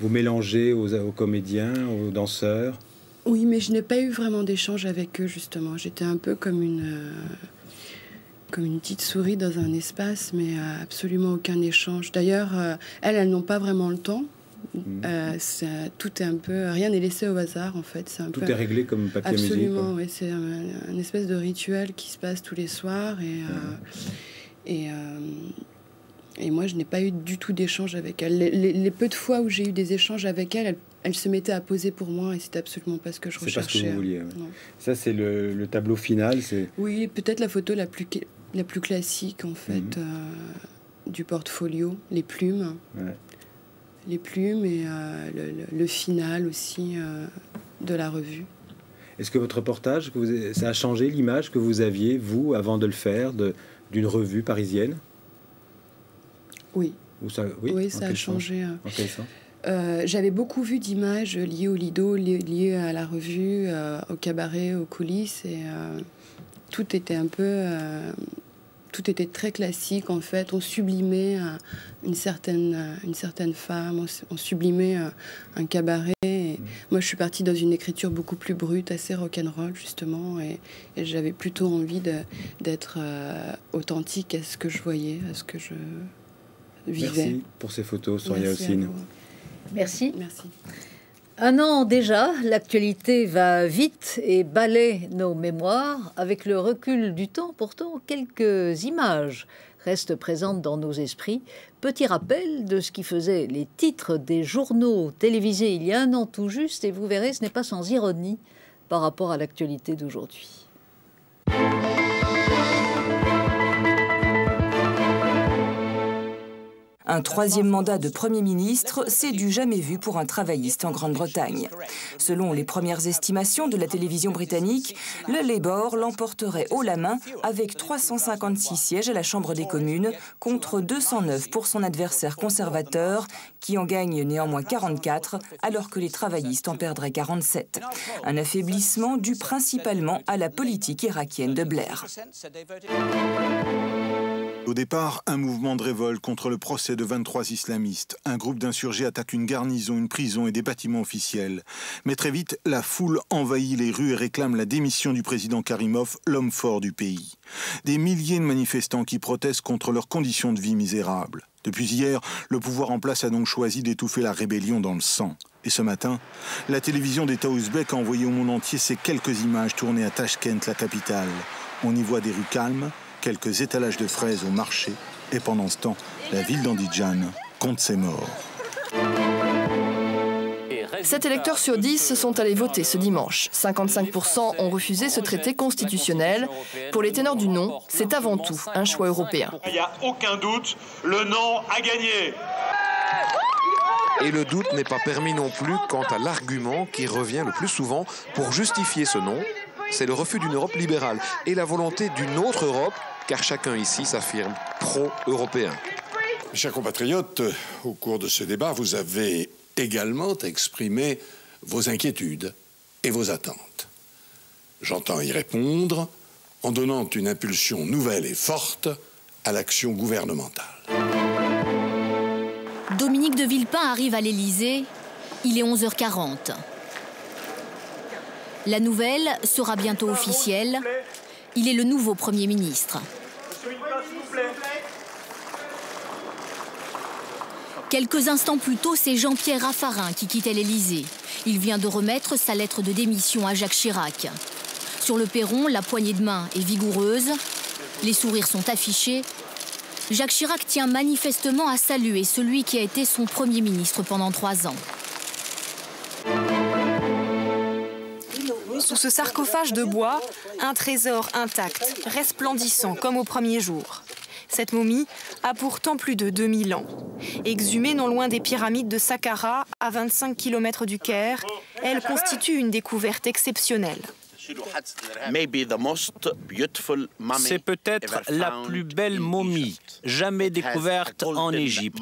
vous mélanger aux comédiens, aux danseurs? Oui, mais je n'ai pas eu vraiment d'échange avec eux, justement. J'étais un peu comme une petite souris dans un espace, mais absolument aucun échange. D'ailleurs, elles n'ont pas vraiment le temps. Tout est un peu... Rien n'est laissé au hasard, en fait. Tout est réglé comme papier à musique. Absolument, oui. C'est un espèce de rituel qui se passe tous les soirs. Et moi, je n'ai pas eu du tout d'échange avec elle. Les peu de fois où j'ai eu des échanges avec elle, elle se mettait à poser pour moi et c'était absolument pas ce que je recherchais. C'est pas ce que vous vouliez. Ça, c'est le tableau final. Oui, peut-être la photo la plus classique, en fait, du portfolio. Les plumes. Les plumes et le final aussi de la revue. Est-ce que votre reportage, ça a changé l'image que vous aviez, vous, avant de le faire, d'une revue parisienne? Oui. Ça a changé. En quel sens? J'avais beaucoup vu d'images liées au Lido, liées à la revue, au cabaret, aux coulisses, et tout était un peu... tout était très classique, en fait. On sublimait une certaine femme, on sublimait un cabaret. Et moi, je suis partie dans une écriture beaucoup plus brute, assez rock'n'roll, justement. Et j'avais plutôt envie d'être authentique à ce que je voyais, à ce que je vivais. Merci pour ces photos, Soria Hossein. Merci. Merci. Un an déjà, l'actualité va vite et balaie nos mémoires. Avec le recul du temps, pourtant, quelques images restent présentes dans nos esprits. Petit rappel de ce qui faisait les titres des journaux télévisés il y a un an tout juste, et vous verrez, ce n'est pas sans ironie par rapport à l'actualité d'aujourd'hui. Un troisième mandat de Premier ministre, c'est du jamais vu pour un travailliste en Grande-Bretagne. Selon les premières estimations de la télévision britannique, le Labour l'emporterait haut la main avec 356 sièges à la Chambre des communes contre 209 pour son adversaire conservateur qui en gagne néanmoins 44 alors que les travaillistes en perdraient 47. Un affaiblissement dû principalement à la politique irakienne de Blair. Au départ, un mouvement de révolte contre le procès de 23 islamistes. Un groupe d'insurgés attaque une garnison, une prison et des bâtiments officiels. Mais très vite, la foule envahit les rues et réclame la démission du président Karimov, l'homme fort du pays. Des milliers de manifestants qui protestent contre leurs conditions de vie misérables. Depuis hier, le pouvoir en place a donc choisi d'étouffer la rébellion dans le sang. Et ce matin, la télévision d'État ouzbek a envoyé au monde entier ces quelques images tournées à Tachkent, la capitale. On y voit des rues calmes, quelques étalages de fraises au marché, et pendant ce temps, la ville d'Andijan compte ses morts. 7 électeurs sur 10 sont allés voter ce dimanche. 55% ont refusé ce traité constitutionnel. Pour les ténors du non, c'est avant tout un choix européen. Il n'y a aucun doute, le non a gagné. Et le doute n'est pas permis non plus quant à l'argument qui revient le plus souvent pour justifier ce non. C'est le refus d'une Europe libérale et la volonté d'une autre Europe, car chacun ici s'affirme pro-européen. Mes chers compatriotes, au cours de ce débat, vous avez également exprimé vos inquiétudes et vos attentes. J'entends y répondre en donnant une impulsion nouvelle et forte à l'action gouvernementale. Dominique de Villepin arrive à l'Élysée, il est 11h40. La nouvelle sera bientôt officielle. Il est le nouveau Premier ministre. Quelques instants plus tôt, c'est Jean-Pierre Raffarin qui quittait l'Élysée. Il vient de remettre sa lettre de démission à Jacques Chirac. Sur le perron, la poignée de main est vigoureuse. Les sourires sont affichés. Jacques Chirac tient manifestement à saluer celui qui a été son Premier ministre pendant 3 ans. Sous ce sarcophage de bois, un trésor intact, resplendissant comme au premier jour. Cette momie a pourtant plus de 2000 ans. Exhumée non loin des pyramides de Saqqara, à 25 km du Caire, elle constitue une découverte exceptionnelle. C'est peut-être la plus belle momie jamais découverte en Égypte.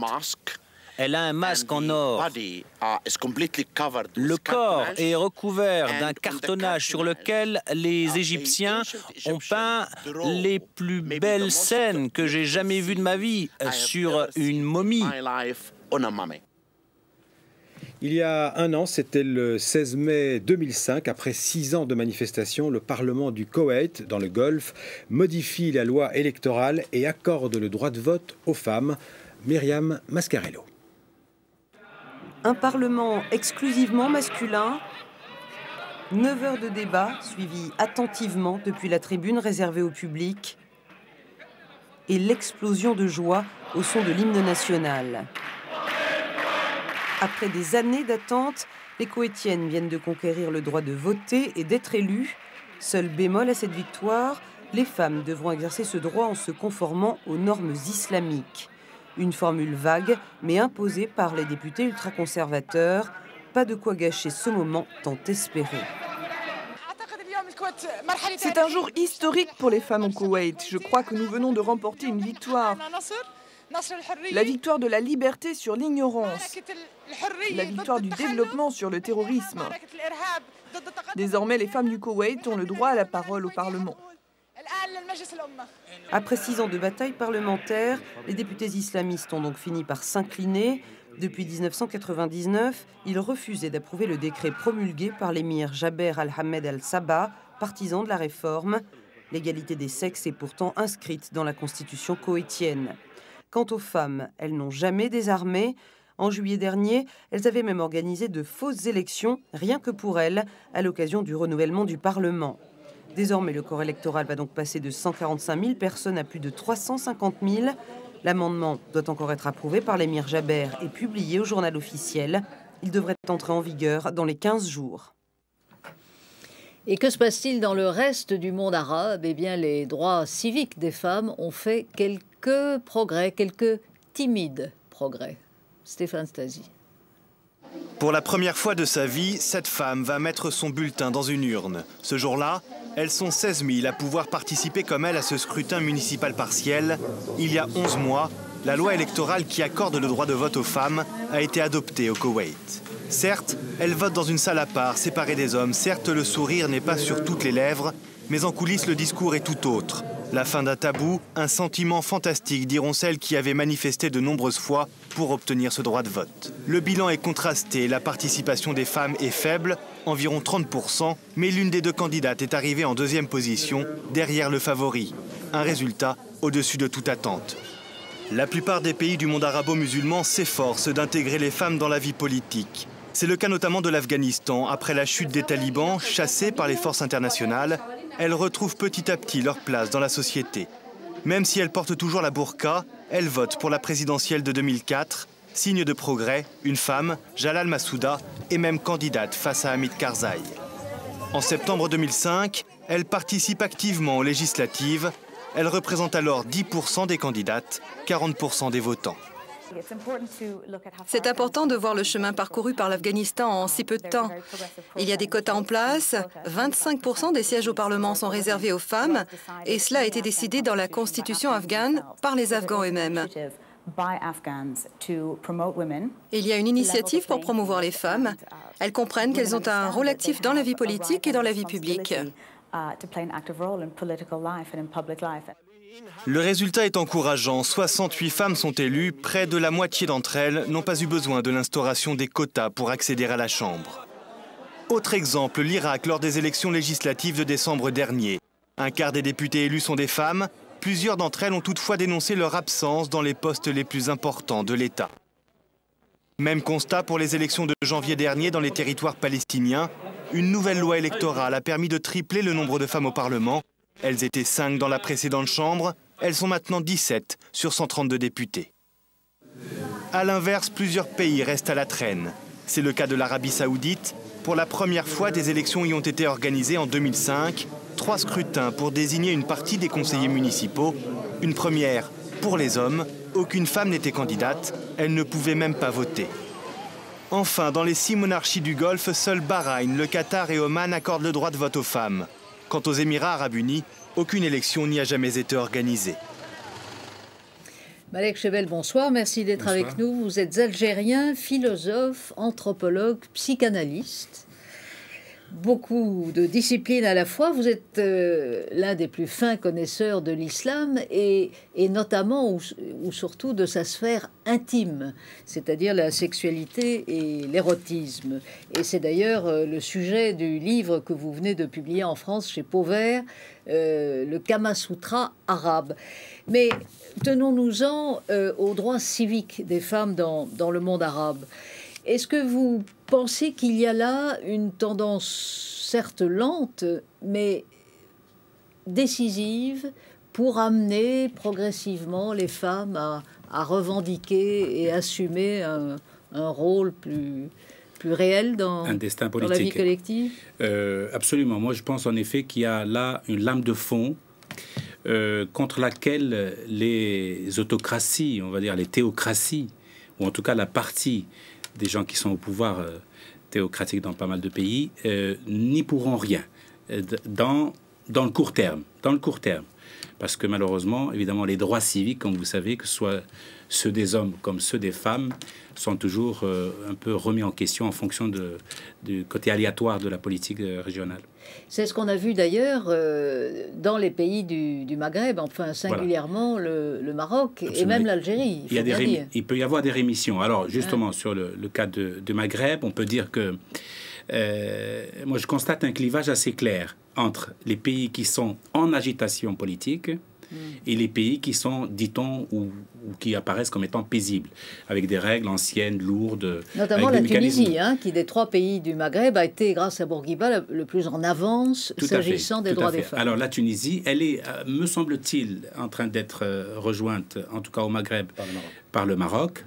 Elle a un masque en or. Le corps est recouvert d'un cartonnage sur lequel les Égyptiens ont peint les plus belles scènes que j'ai jamais vues de ma vie sur une momie. Il y a un an, c'était le 16 mai 2005, après 6 ans de manifestations, le Parlement du Koweït, dans le Golfe, modifie la loi électorale et accorde le droit de vote aux femmes. Myriam Mascarello. Un parlement exclusivement masculin, 9 heures de débat suivies attentivement depuis la tribune réservée au public et l'explosion de joie au son de l'hymne national. Après des années d'attente, les Koweïtiennes viennent de conquérir le droit de voter et d'être élues. Seul bémol à cette victoire, les femmes devront exercer ce droit en se conformant aux normes islamiques. Une formule vague, mais imposée par les députés ultraconservateurs. Pas de quoi gâcher ce moment tant espéré. C'est un jour historique pour les femmes au Koweït. Je crois que nous venons de remporter une victoire. La victoire de la liberté sur l'ignorance. La victoire du développement sur le terrorisme. Désormais, les femmes du Koweït ont le droit à la parole au Parlement. Après 6 ans de bataille parlementaire, les députés islamistes ont donc fini par s'incliner. Depuis 1999, ils refusaient d'approuver le décret promulgué par l'émir Jaber al-Hamed al-Sabah, partisan de la réforme. L'égalité des sexes est pourtant inscrite dans la constitution koweïtienne. Quant aux femmes, elles n'ont jamais désarmé. En juillet dernier, elles avaient même organisé de fausses élections, rien que pour elles, à l'occasion du renouvellement du Parlement. Désormais, le corps électoral va donc passer de 145 000 personnes à plus de 350 000. L'amendement doit encore être approuvé par l'émir Jaber et publié au journal officiel. Il devrait entrer en vigueur dans les 15 jours. Et que se passe-t-il dans le reste du monde arabe? Eh bien, les droits civiques des femmes ont fait quelques progrès, quelques timides progrès. Stéphane Stasi. Pour la première fois de sa vie, cette femme va mettre son bulletin dans une urne. Ce jour-là, elles sont 16 000 à pouvoir participer comme elle à ce scrutin municipal partiel. Il y a 11 mois, la loi électorale qui accorde le droit de vote aux femmes a été adoptée au Koweït. Certes, elles votent dans une salle à part, séparée des hommes. Certes, le sourire n'est pas sur toutes les lèvres, mais en coulisses, le discours est tout autre. La fin d'un tabou, un sentiment fantastique, diront celles qui avaient manifesté de nombreuses fois pour obtenir ce droit de vote. Le bilan est contrasté, la participation des femmes est faible, environ 30%, mais l'une des deux candidates est arrivée en deuxième position, derrière le favori. Un résultat au-dessus de toute attente. La plupart des pays du monde arabo-musulman s'efforcent d'intégrer les femmes dans la vie politique. C'est le cas notamment de l'Afghanistan. Après la chute des talibans, chassés par les forces internationales, elles retrouvent petit à petit leur place dans la société. Même si elles portent toujours la burqa, elles votent pour la présidentielle de 2004. Signe de progrès, une femme, Jalal Massouda, est même candidate face à Hamid Karzai. En septembre 2005, elle participe activement aux législatives. Elle représente alors 10% des candidates, 40% des votants. C'est important de voir le chemin parcouru par l'Afghanistan en si peu de temps. Il y a des quotas en place, 25% des sièges au Parlement sont réservés aux femmes, et cela a été décidé dans la constitution afghane par les Afghans eux-mêmes. Il y a une initiative pour promouvoir les femmes. Elles comprennent qu'elles ont un rôle actif dans la vie politique et dans la vie publique. Le résultat est encourageant. 68 femmes sont élues. Près de la moitié d'entre elles n'ont pas eu besoin de l'instauration des quotas pour accéder à la Chambre. Autre exemple, l'Irak lors des élections législatives de décembre dernier. Un quart des députés élus sont des femmes. Plusieurs d'entre elles ont toutefois dénoncé leur absence dans les postes les plus importants de l'État. Même constat pour les élections de janvier dernier dans les territoires palestiniens. Une nouvelle loi électorale a permis de tripler le nombre de femmes au Parlement. Elles étaient 5 dans la précédente chambre, elles sont maintenant 17 sur 132 députés. A l'inverse, plusieurs pays restent à la traîne. C'est le cas de l'Arabie Saoudite. Pour la première fois, des élections y ont été organisées en 2005. 3 scrutins pour désigner une partie des conseillers municipaux. Une première pour les hommes. Aucune femme n'était candidate. Elle ne pouvait même pas voter. Enfin, dans les 6 monarchies du Golfe, seuls Bahreïn, le Qatar et Oman accordent le droit de vote aux femmes. Quant aux Émirats arabes unis, aucune élection n'y a jamais été organisée. Malek Chebel, bonsoir. Merci d'être avec nous. Vous êtes algérien, philosophe, anthropologue, psychanalyste. Beaucoup de disciplines à la fois. Vous êtes l'un des plus fins connaisseurs de l'islam et notamment ou surtout de sa sphère intime, c'est-à-dire la sexualité et l'érotisme. Et c'est d'ailleurs le sujet du livre que vous venez de publier en France chez Pauvert, le Kama Sutra arabe. Mais tenons-nous-en aux droits civiques des femmes dans le monde arabe. Est-ce que vous pensez qu'il y a là une tendance, certes lente, mais décisive, pour amener progressivement les femmes à revendiquer et assumer un rôle plus réel dans la vie collective? Absolument. Moi, je pense en effet qu'il y a là une lame de fond contre laquelle les autocraties, on va dire les théocraties, ou en tout cas la partie des gens qui sont au pouvoir théocratique dans pas mal de pays, n'y pourront rien dans le court terme. Dans le court terme. Parce que malheureusement, évidemment, les droits civiques, comme vous savez, que ce soit ceux des hommes comme ceux des femmes, sont toujours un peu remis en question en fonction du côté aléatoire de la politique régionale. C'est ce qu'on a vu d'ailleurs dans les pays du Maghreb, enfin singulièrement voilà. le Maroc. Absolument. Et même l'Algérie. Il peut y avoir des rémissions. Alors justement, sur le cas de Maghreb, on peut dire que moi je constate un clivage assez clair entre les pays qui sont en agitation politique et les pays qui sont, dit-on, ou ou qui apparaissent comme étant paisibles, avec des règles anciennes, lourdes. Notamment la Tunisie, qui des 3 pays du Maghreb a été, grâce à Bourguiba, le plus en avance s'agissant des droits des femmes. Alors la Tunisie, elle est, me semble-t-il, en train d'être rejointe, en tout cas au Maghreb, par le Maroc.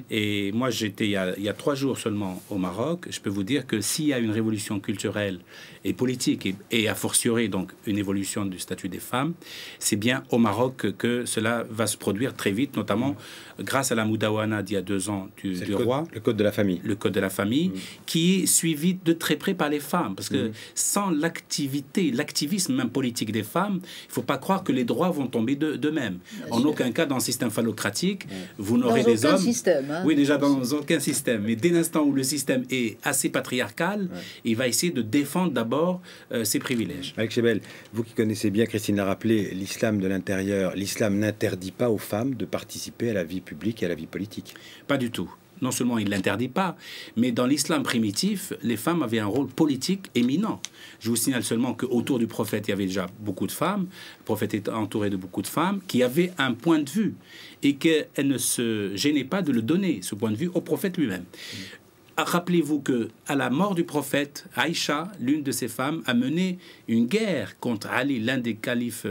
Et moi, j'étais il y a 3 jours seulement au Maroc. Je peux vous dire que s'il y a une révolution culturelle et politique, et a fortiori donc une évolution du statut des femmes, c'est bien au Maroc que cela va se produire très vite, notamment grâce à la Moudawana d'il y a 2 ans du roi. Le code de la famille. Le code de la famille, qui est suivi de très près par les femmes. Parce que sans l'activisme même politique des femmes, il ne faut pas croire que les droits vont tomber d'eux-mêmes. En aucun cas, dans le système phallocratique, vous n'aurez des hommes... Système, Oui, déjà dans aucun système. Mais dès l'instant où le système est assez patriarcal, il va essayer de défendre d'abord ses privilèges. Alex Chebel, vous qui connaissez bien, Christine l'a rappelé, l'islam de l'intérieur, l'islam n'interdit pas aux femmes de participer à la vie publique et à la vie politique. Pas du tout. Non seulement il ne l'interdit pas, mais dans l'islam primitif, les femmes avaient un rôle politique éminent. Je vous signale seulement qu'autour du prophète, il y avait déjà beaucoup de femmes. Le prophète était entouré de beaucoup de femmes qui avaient un point de vue et qu'elles ne se gênaient pas de le donner, ce point de vue, au prophète lui-même. Rappelez-vous qu'à la mort du prophète, Aïcha, l'une de ses femmes, a mené une guerre contre Ali, l'un des califes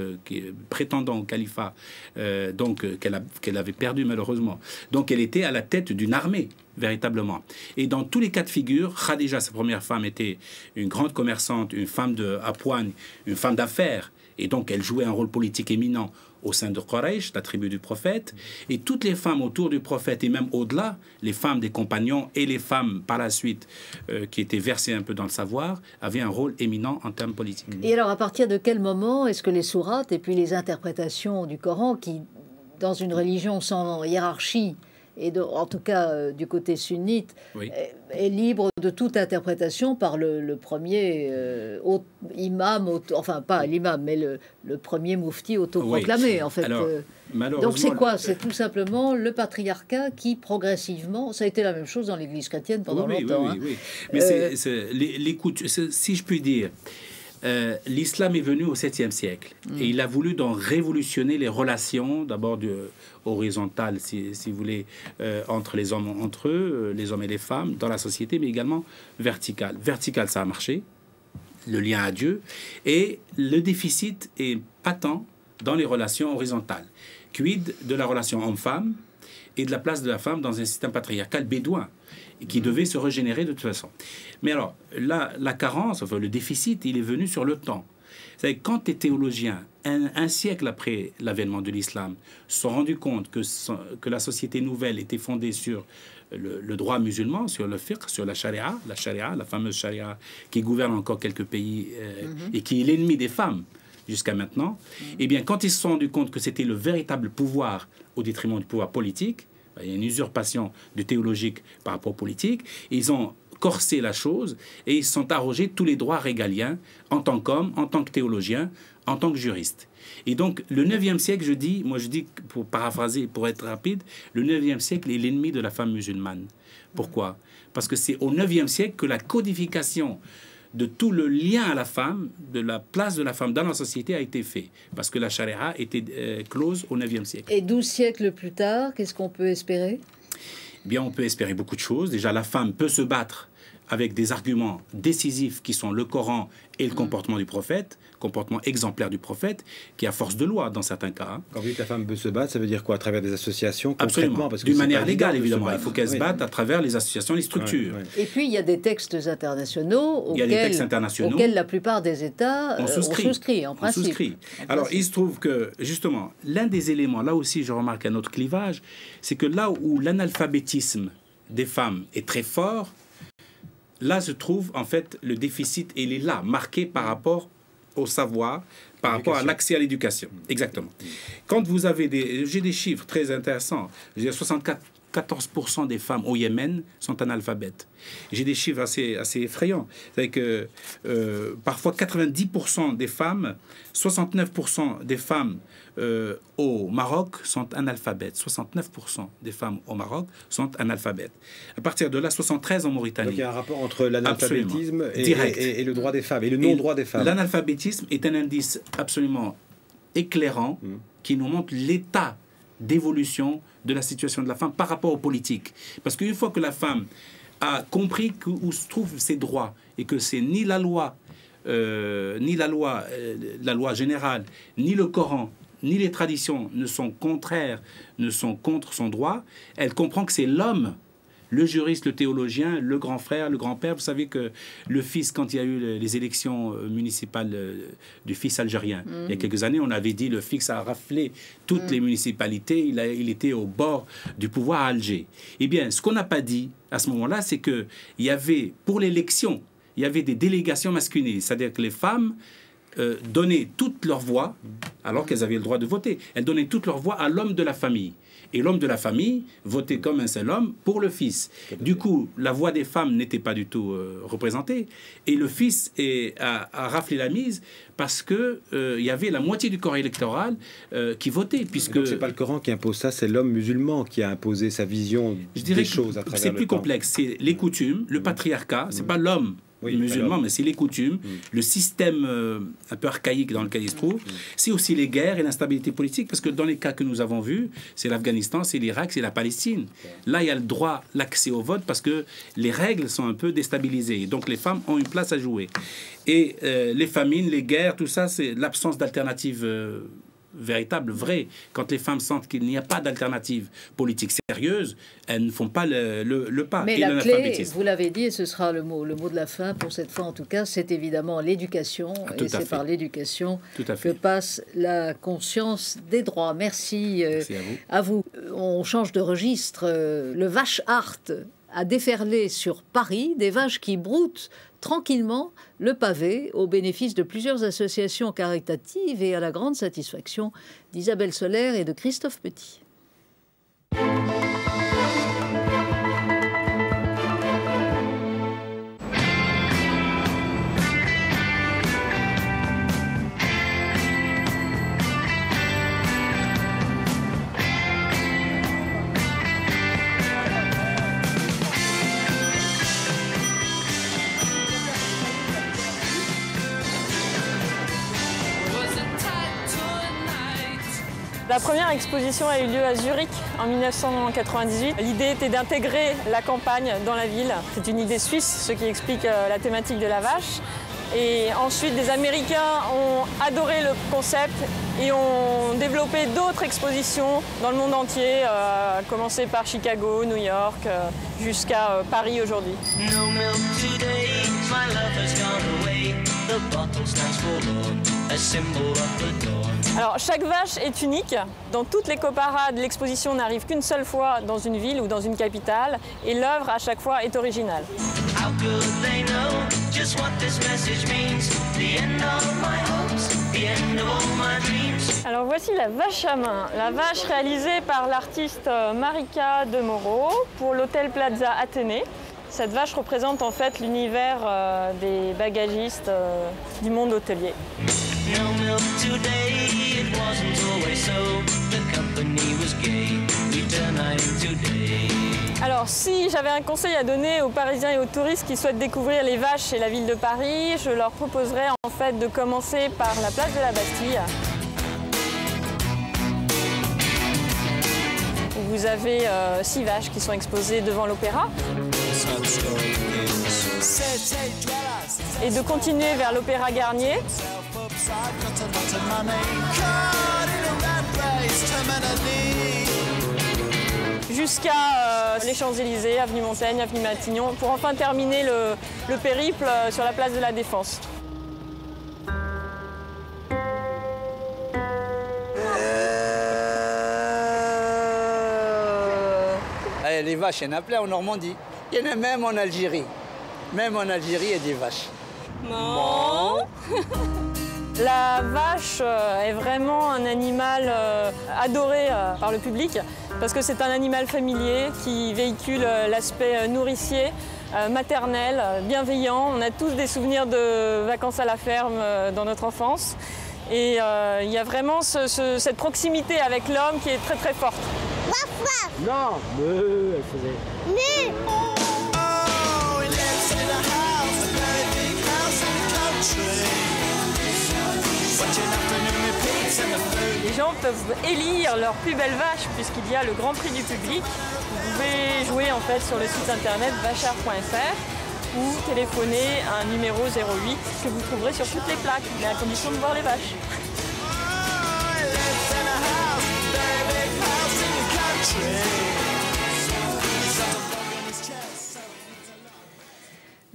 prétendant au califat, qu'elle avait perdu malheureusement. Donc elle était à la tête d'une armée, véritablement. Et dans tous les cas de figure, Khadija, sa première femme, était une grande commerçante, une femme à poigne, une femme d'affaires. Et donc elle jouait un rôle politique éminent au sein de Quraysh, la tribu du prophète, et toutes les femmes autour du prophète et même au-delà, les femmes des compagnons et les femmes par la suite qui étaient versées un peu dans le savoir, avaient un rôle éminent en termes politiques. Et alors à partir de quel moment est-ce que les sourates et puis les interprétations du Coran qui, dans une religion sans hiérarchie, et en tout cas du côté sunnite, est libre de toute interprétation par le premier imam, enfin pas l'imam, mais le premier moufti autoproclamé, en fait. Alors, donc c'est quoi? C'est tout simplement le patriarcat qui, progressivement, ça a été la même chose dans l'Église chrétienne pendant longtemps. Oui. Mais si je puis dire, l'islam est venu au 7e siècle et il a voulu donc révolutionner les relations, d'abord horizontales, si vous voulez, entre les hommes entre eux, les hommes et les femmes dans la société, mais également verticales. Vertical, ça a marché, le lien à Dieu, et le déficit est patent dans les relations horizontales. Quid de la relation homme-femme et de la place de la femme dans un système patriarcal bédouin qui devait se régénérer de toute façon. Mais alors, là, la carence, enfin le déficit, il est venu sur le temps. C'est-à-dire, quand les théologiens, un siècle après l'avènement de l'islam, se sont rendus compte que la société nouvelle était fondée sur le droit musulman, sur le fiqh, sur la charia, la fameuse charia qui gouverne encore quelques pays et qui est l'ennemi des femmes jusqu'à maintenant, eh bien, quand ils se sont rendus compte que c'était le véritable pouvoir au détriment du pouvoir politique, il y a une usurpation du théologique par rapport au politique, ils ont corsé la chose et ils se sont arrogés tous les droits régaliens en tant qu'homme, en tant que théologien, en tant que juriste. Et donc, le 9e siècle, je dis, pour paraphraser, pour être rapide, le 9e siècle est l'ennemi de la femme musulmane. Pourquoi? Parce que c'est au 9e siècle que la codification de tout le lien à la femme, de la place de la femme dans la société a été fait. Parce que la charia était close au 9e siècle. Et 12 siècles plus tard, qu'est-ce qu'on peut espérer? Eh bien, on peut espérer beaucoup de choses. Déjà, la femme peut se battre avec des arguments décisifs qui sont le Coran et le comportement du prophète, comportement exemplaire du prophète, qui a force de loi dans certains cas. Quand vous dites que la femme peut se battre, ça veut dire quoi? À travers des associations? Absolument, d'une manière légale, évidemment. Il faut qu'elle se batte à travers les associations, les structures. Et puis, il y a des textes internationaux auxquels la plupart des États ont souscrit, en principe. Alors, il se trouve que, justement, l'un des éléments, là aussi, je remarque un autre clivage, c'est que là où l'analphabétisme des femmes est très fort, là se trouve en fait le déficit, et il est là, marqué par rapport au savoir, par rapport à l'accès à l'éducation. Exactement. Quand vous avez j'ai des chiffres très intéressants, je veux dire 74% des femmes au Yémen sont analphabètes. J'ai des chiffres assez effrayants. C'est-à-dire que parfois 90% des femmes, 69% des femmes au Maroc sont analphabètes. 69% des femmes au Maroc sont analphabètes. À partir de là, 73 en Mauritanie. Donc il y a un rapport entre l'analphabétisme et le droit des femmes, et le non-droit des femmes. L'analphabétisme est un indice absolument éclairant qui nous montre l'état d'évolution de la situation de la femme par rapport aux politiques. Parce qu'une fois que la femme a compris où se trouvent ses droits et que c'est ni la loi générale, ni le Coran, ni les traditions ne sont contraires, ne sont contre son droit, elle comprend que c'est l'homme, le juriste, le théologien, le grand frère, le grand-père. Vous savez que le fils, quand il y a eu les élections municipales du fils algérien, il y a quelques années, on avait dit le fils a raflé toutes les municipalités, il était au bord du pouvoir à Alger. Eh bien, ce qu'on n'a pas dit à ce moment-là, c'est qu'il y avait, pour l'élection, il y avait des délégations masculines, c'est-à-dire que les femmes donnaient toute leur voix, alors qu'elles avaient le droit de voter, elles donnaient toute leur voix à l'homme de la famille. Et l'homme de la famille votait comme un seul homme pour le fils. Du coup, la voix des femmes n'était pas du tout représentée. Et le fils a raflé la mise parce qu'il y avait la moitié du corps électoral qui votait. Puisque... Donc, ce n'est pas le Coran qui impose ça, c'est l'homme musulman qui a imposé sa vision des choses à travers le temps. C'est plus complexe. C'est les coutumes, le patriarcat, ce n'est pas l'homme. Musulman, mais c'est les coutumes, le système un peu archaïque dans lequel il se trouve. C'est aussi les guerres et l'instabilité politique, parce que dans les cas que nous avons vus, c'est l'Afghanistan, c'est l'Irak, c'est la Palestine. Là, il y a le droit, l'accès au vote, parce que les règles sont un peu déstabilisées. Donc, les femmes ont une place à jouer. Et les famines, les guerres, tout ça, c'est l'absence d'alternative véritable, vrai. Quand les femmes sentent qu'il n'y a pas d'alternative politique sérieuse, elles ne font pas le pas. Mais la clé, vous l'avez dit, et ce sera le mot de la fin pour cette fois en tout cas, c'est évidemment l'éducation. Et c'est par l'éducation que passe la conscience des droits. Merci à vous. On change de registre. Le Vache Art a déferlé sur Paris des vaches qui broutent tranquillement le pavé au bénéfice de plusieurs associations caritatives et à la grande satisfaction d'Isabelle Soler et de Christophe Petit. La première exposition a eu lieu à Zurich en 1998. L'idée était d'intégrer la campagne dans la ville. C'est une idée suisse, ce qui explique la thématique de la vache. Et ensuite, les Américains ont adoré le concept et ont développé d'autres expositions dans le monde entier, à commencer par Chicago, New York, jusqu'à Paris aujourd'hui. Alors, chaque vache est unique. Dans toutes les coparades, l'exposition n'arrive qu'une seule fois dans une ville ou dans une capitale, et l'œuvre à chaque fois est originale. Alors voici la vache à main, la vache réalisée par l'artiste Marika de Moro pour l'hôtel Plaza Athénée. Cette vache représente en fait l'univers des bagagistes du monde hôtelier. Alors si j'avais un conseil à donner aux Parisiens et aux touristes qui souhaitent découvrir les vaches et la ville de Paris, je leur proposerais en fait de commencer par la place de la Bastille. Vous avez 6 vaches qui sont exposées devant l'opéra. Et de continuer vers l'Opéra Garnier. Jusqu'à les Champs-Élysées, avenue Montaigne, avenue Matignon, pour enfin terminer le périple sur la place de la Défense. Les vaches, il y en a plein en Normandie. Il y en a même en Algérie. Même en Algérie, il y a des vaches. Non. La vache est vraiment un animal adoré par le public parce que c'est un animal familier qui véhicule l'aspect nourricier, maternel, bienveillant. On a tous des souvenirs de vacances à la ferme dans notre enfance. Et il y a vraiment cette proximité avec l'homme qui est très très forte. Non, elle faisait. Les gens peuvent élire leur plus belle vache puisqu'il y a le Grand Prix du public. Vous pouvez jouer en fait sur le site internet vachard.fr ou téléphoner à un numéro 08 que vous trouverez sur toutes les plaques, mais à condition de voir les vaches.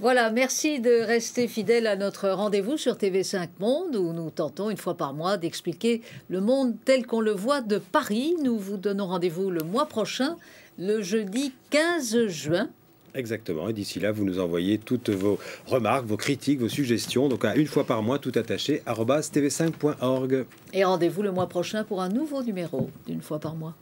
Voilà, merci de rester fidèle à notre rendez-vous sur TV5 Monde, où nous tentons une fois par mois d'expliquer le monde tel qu'on le voit de Paris. Nous vous donnons rendez-vous le mois prochain, le jeudi 15 juin. Exactement, et d'ici là, vous nous envoyez toutes vos remarques, vos critiques, vos suggestions, donc à une fois par mois, tout attaché, @tv5.org. Et rendez-vous le mois prochain pour un nouveau numéro d'une fois par mois.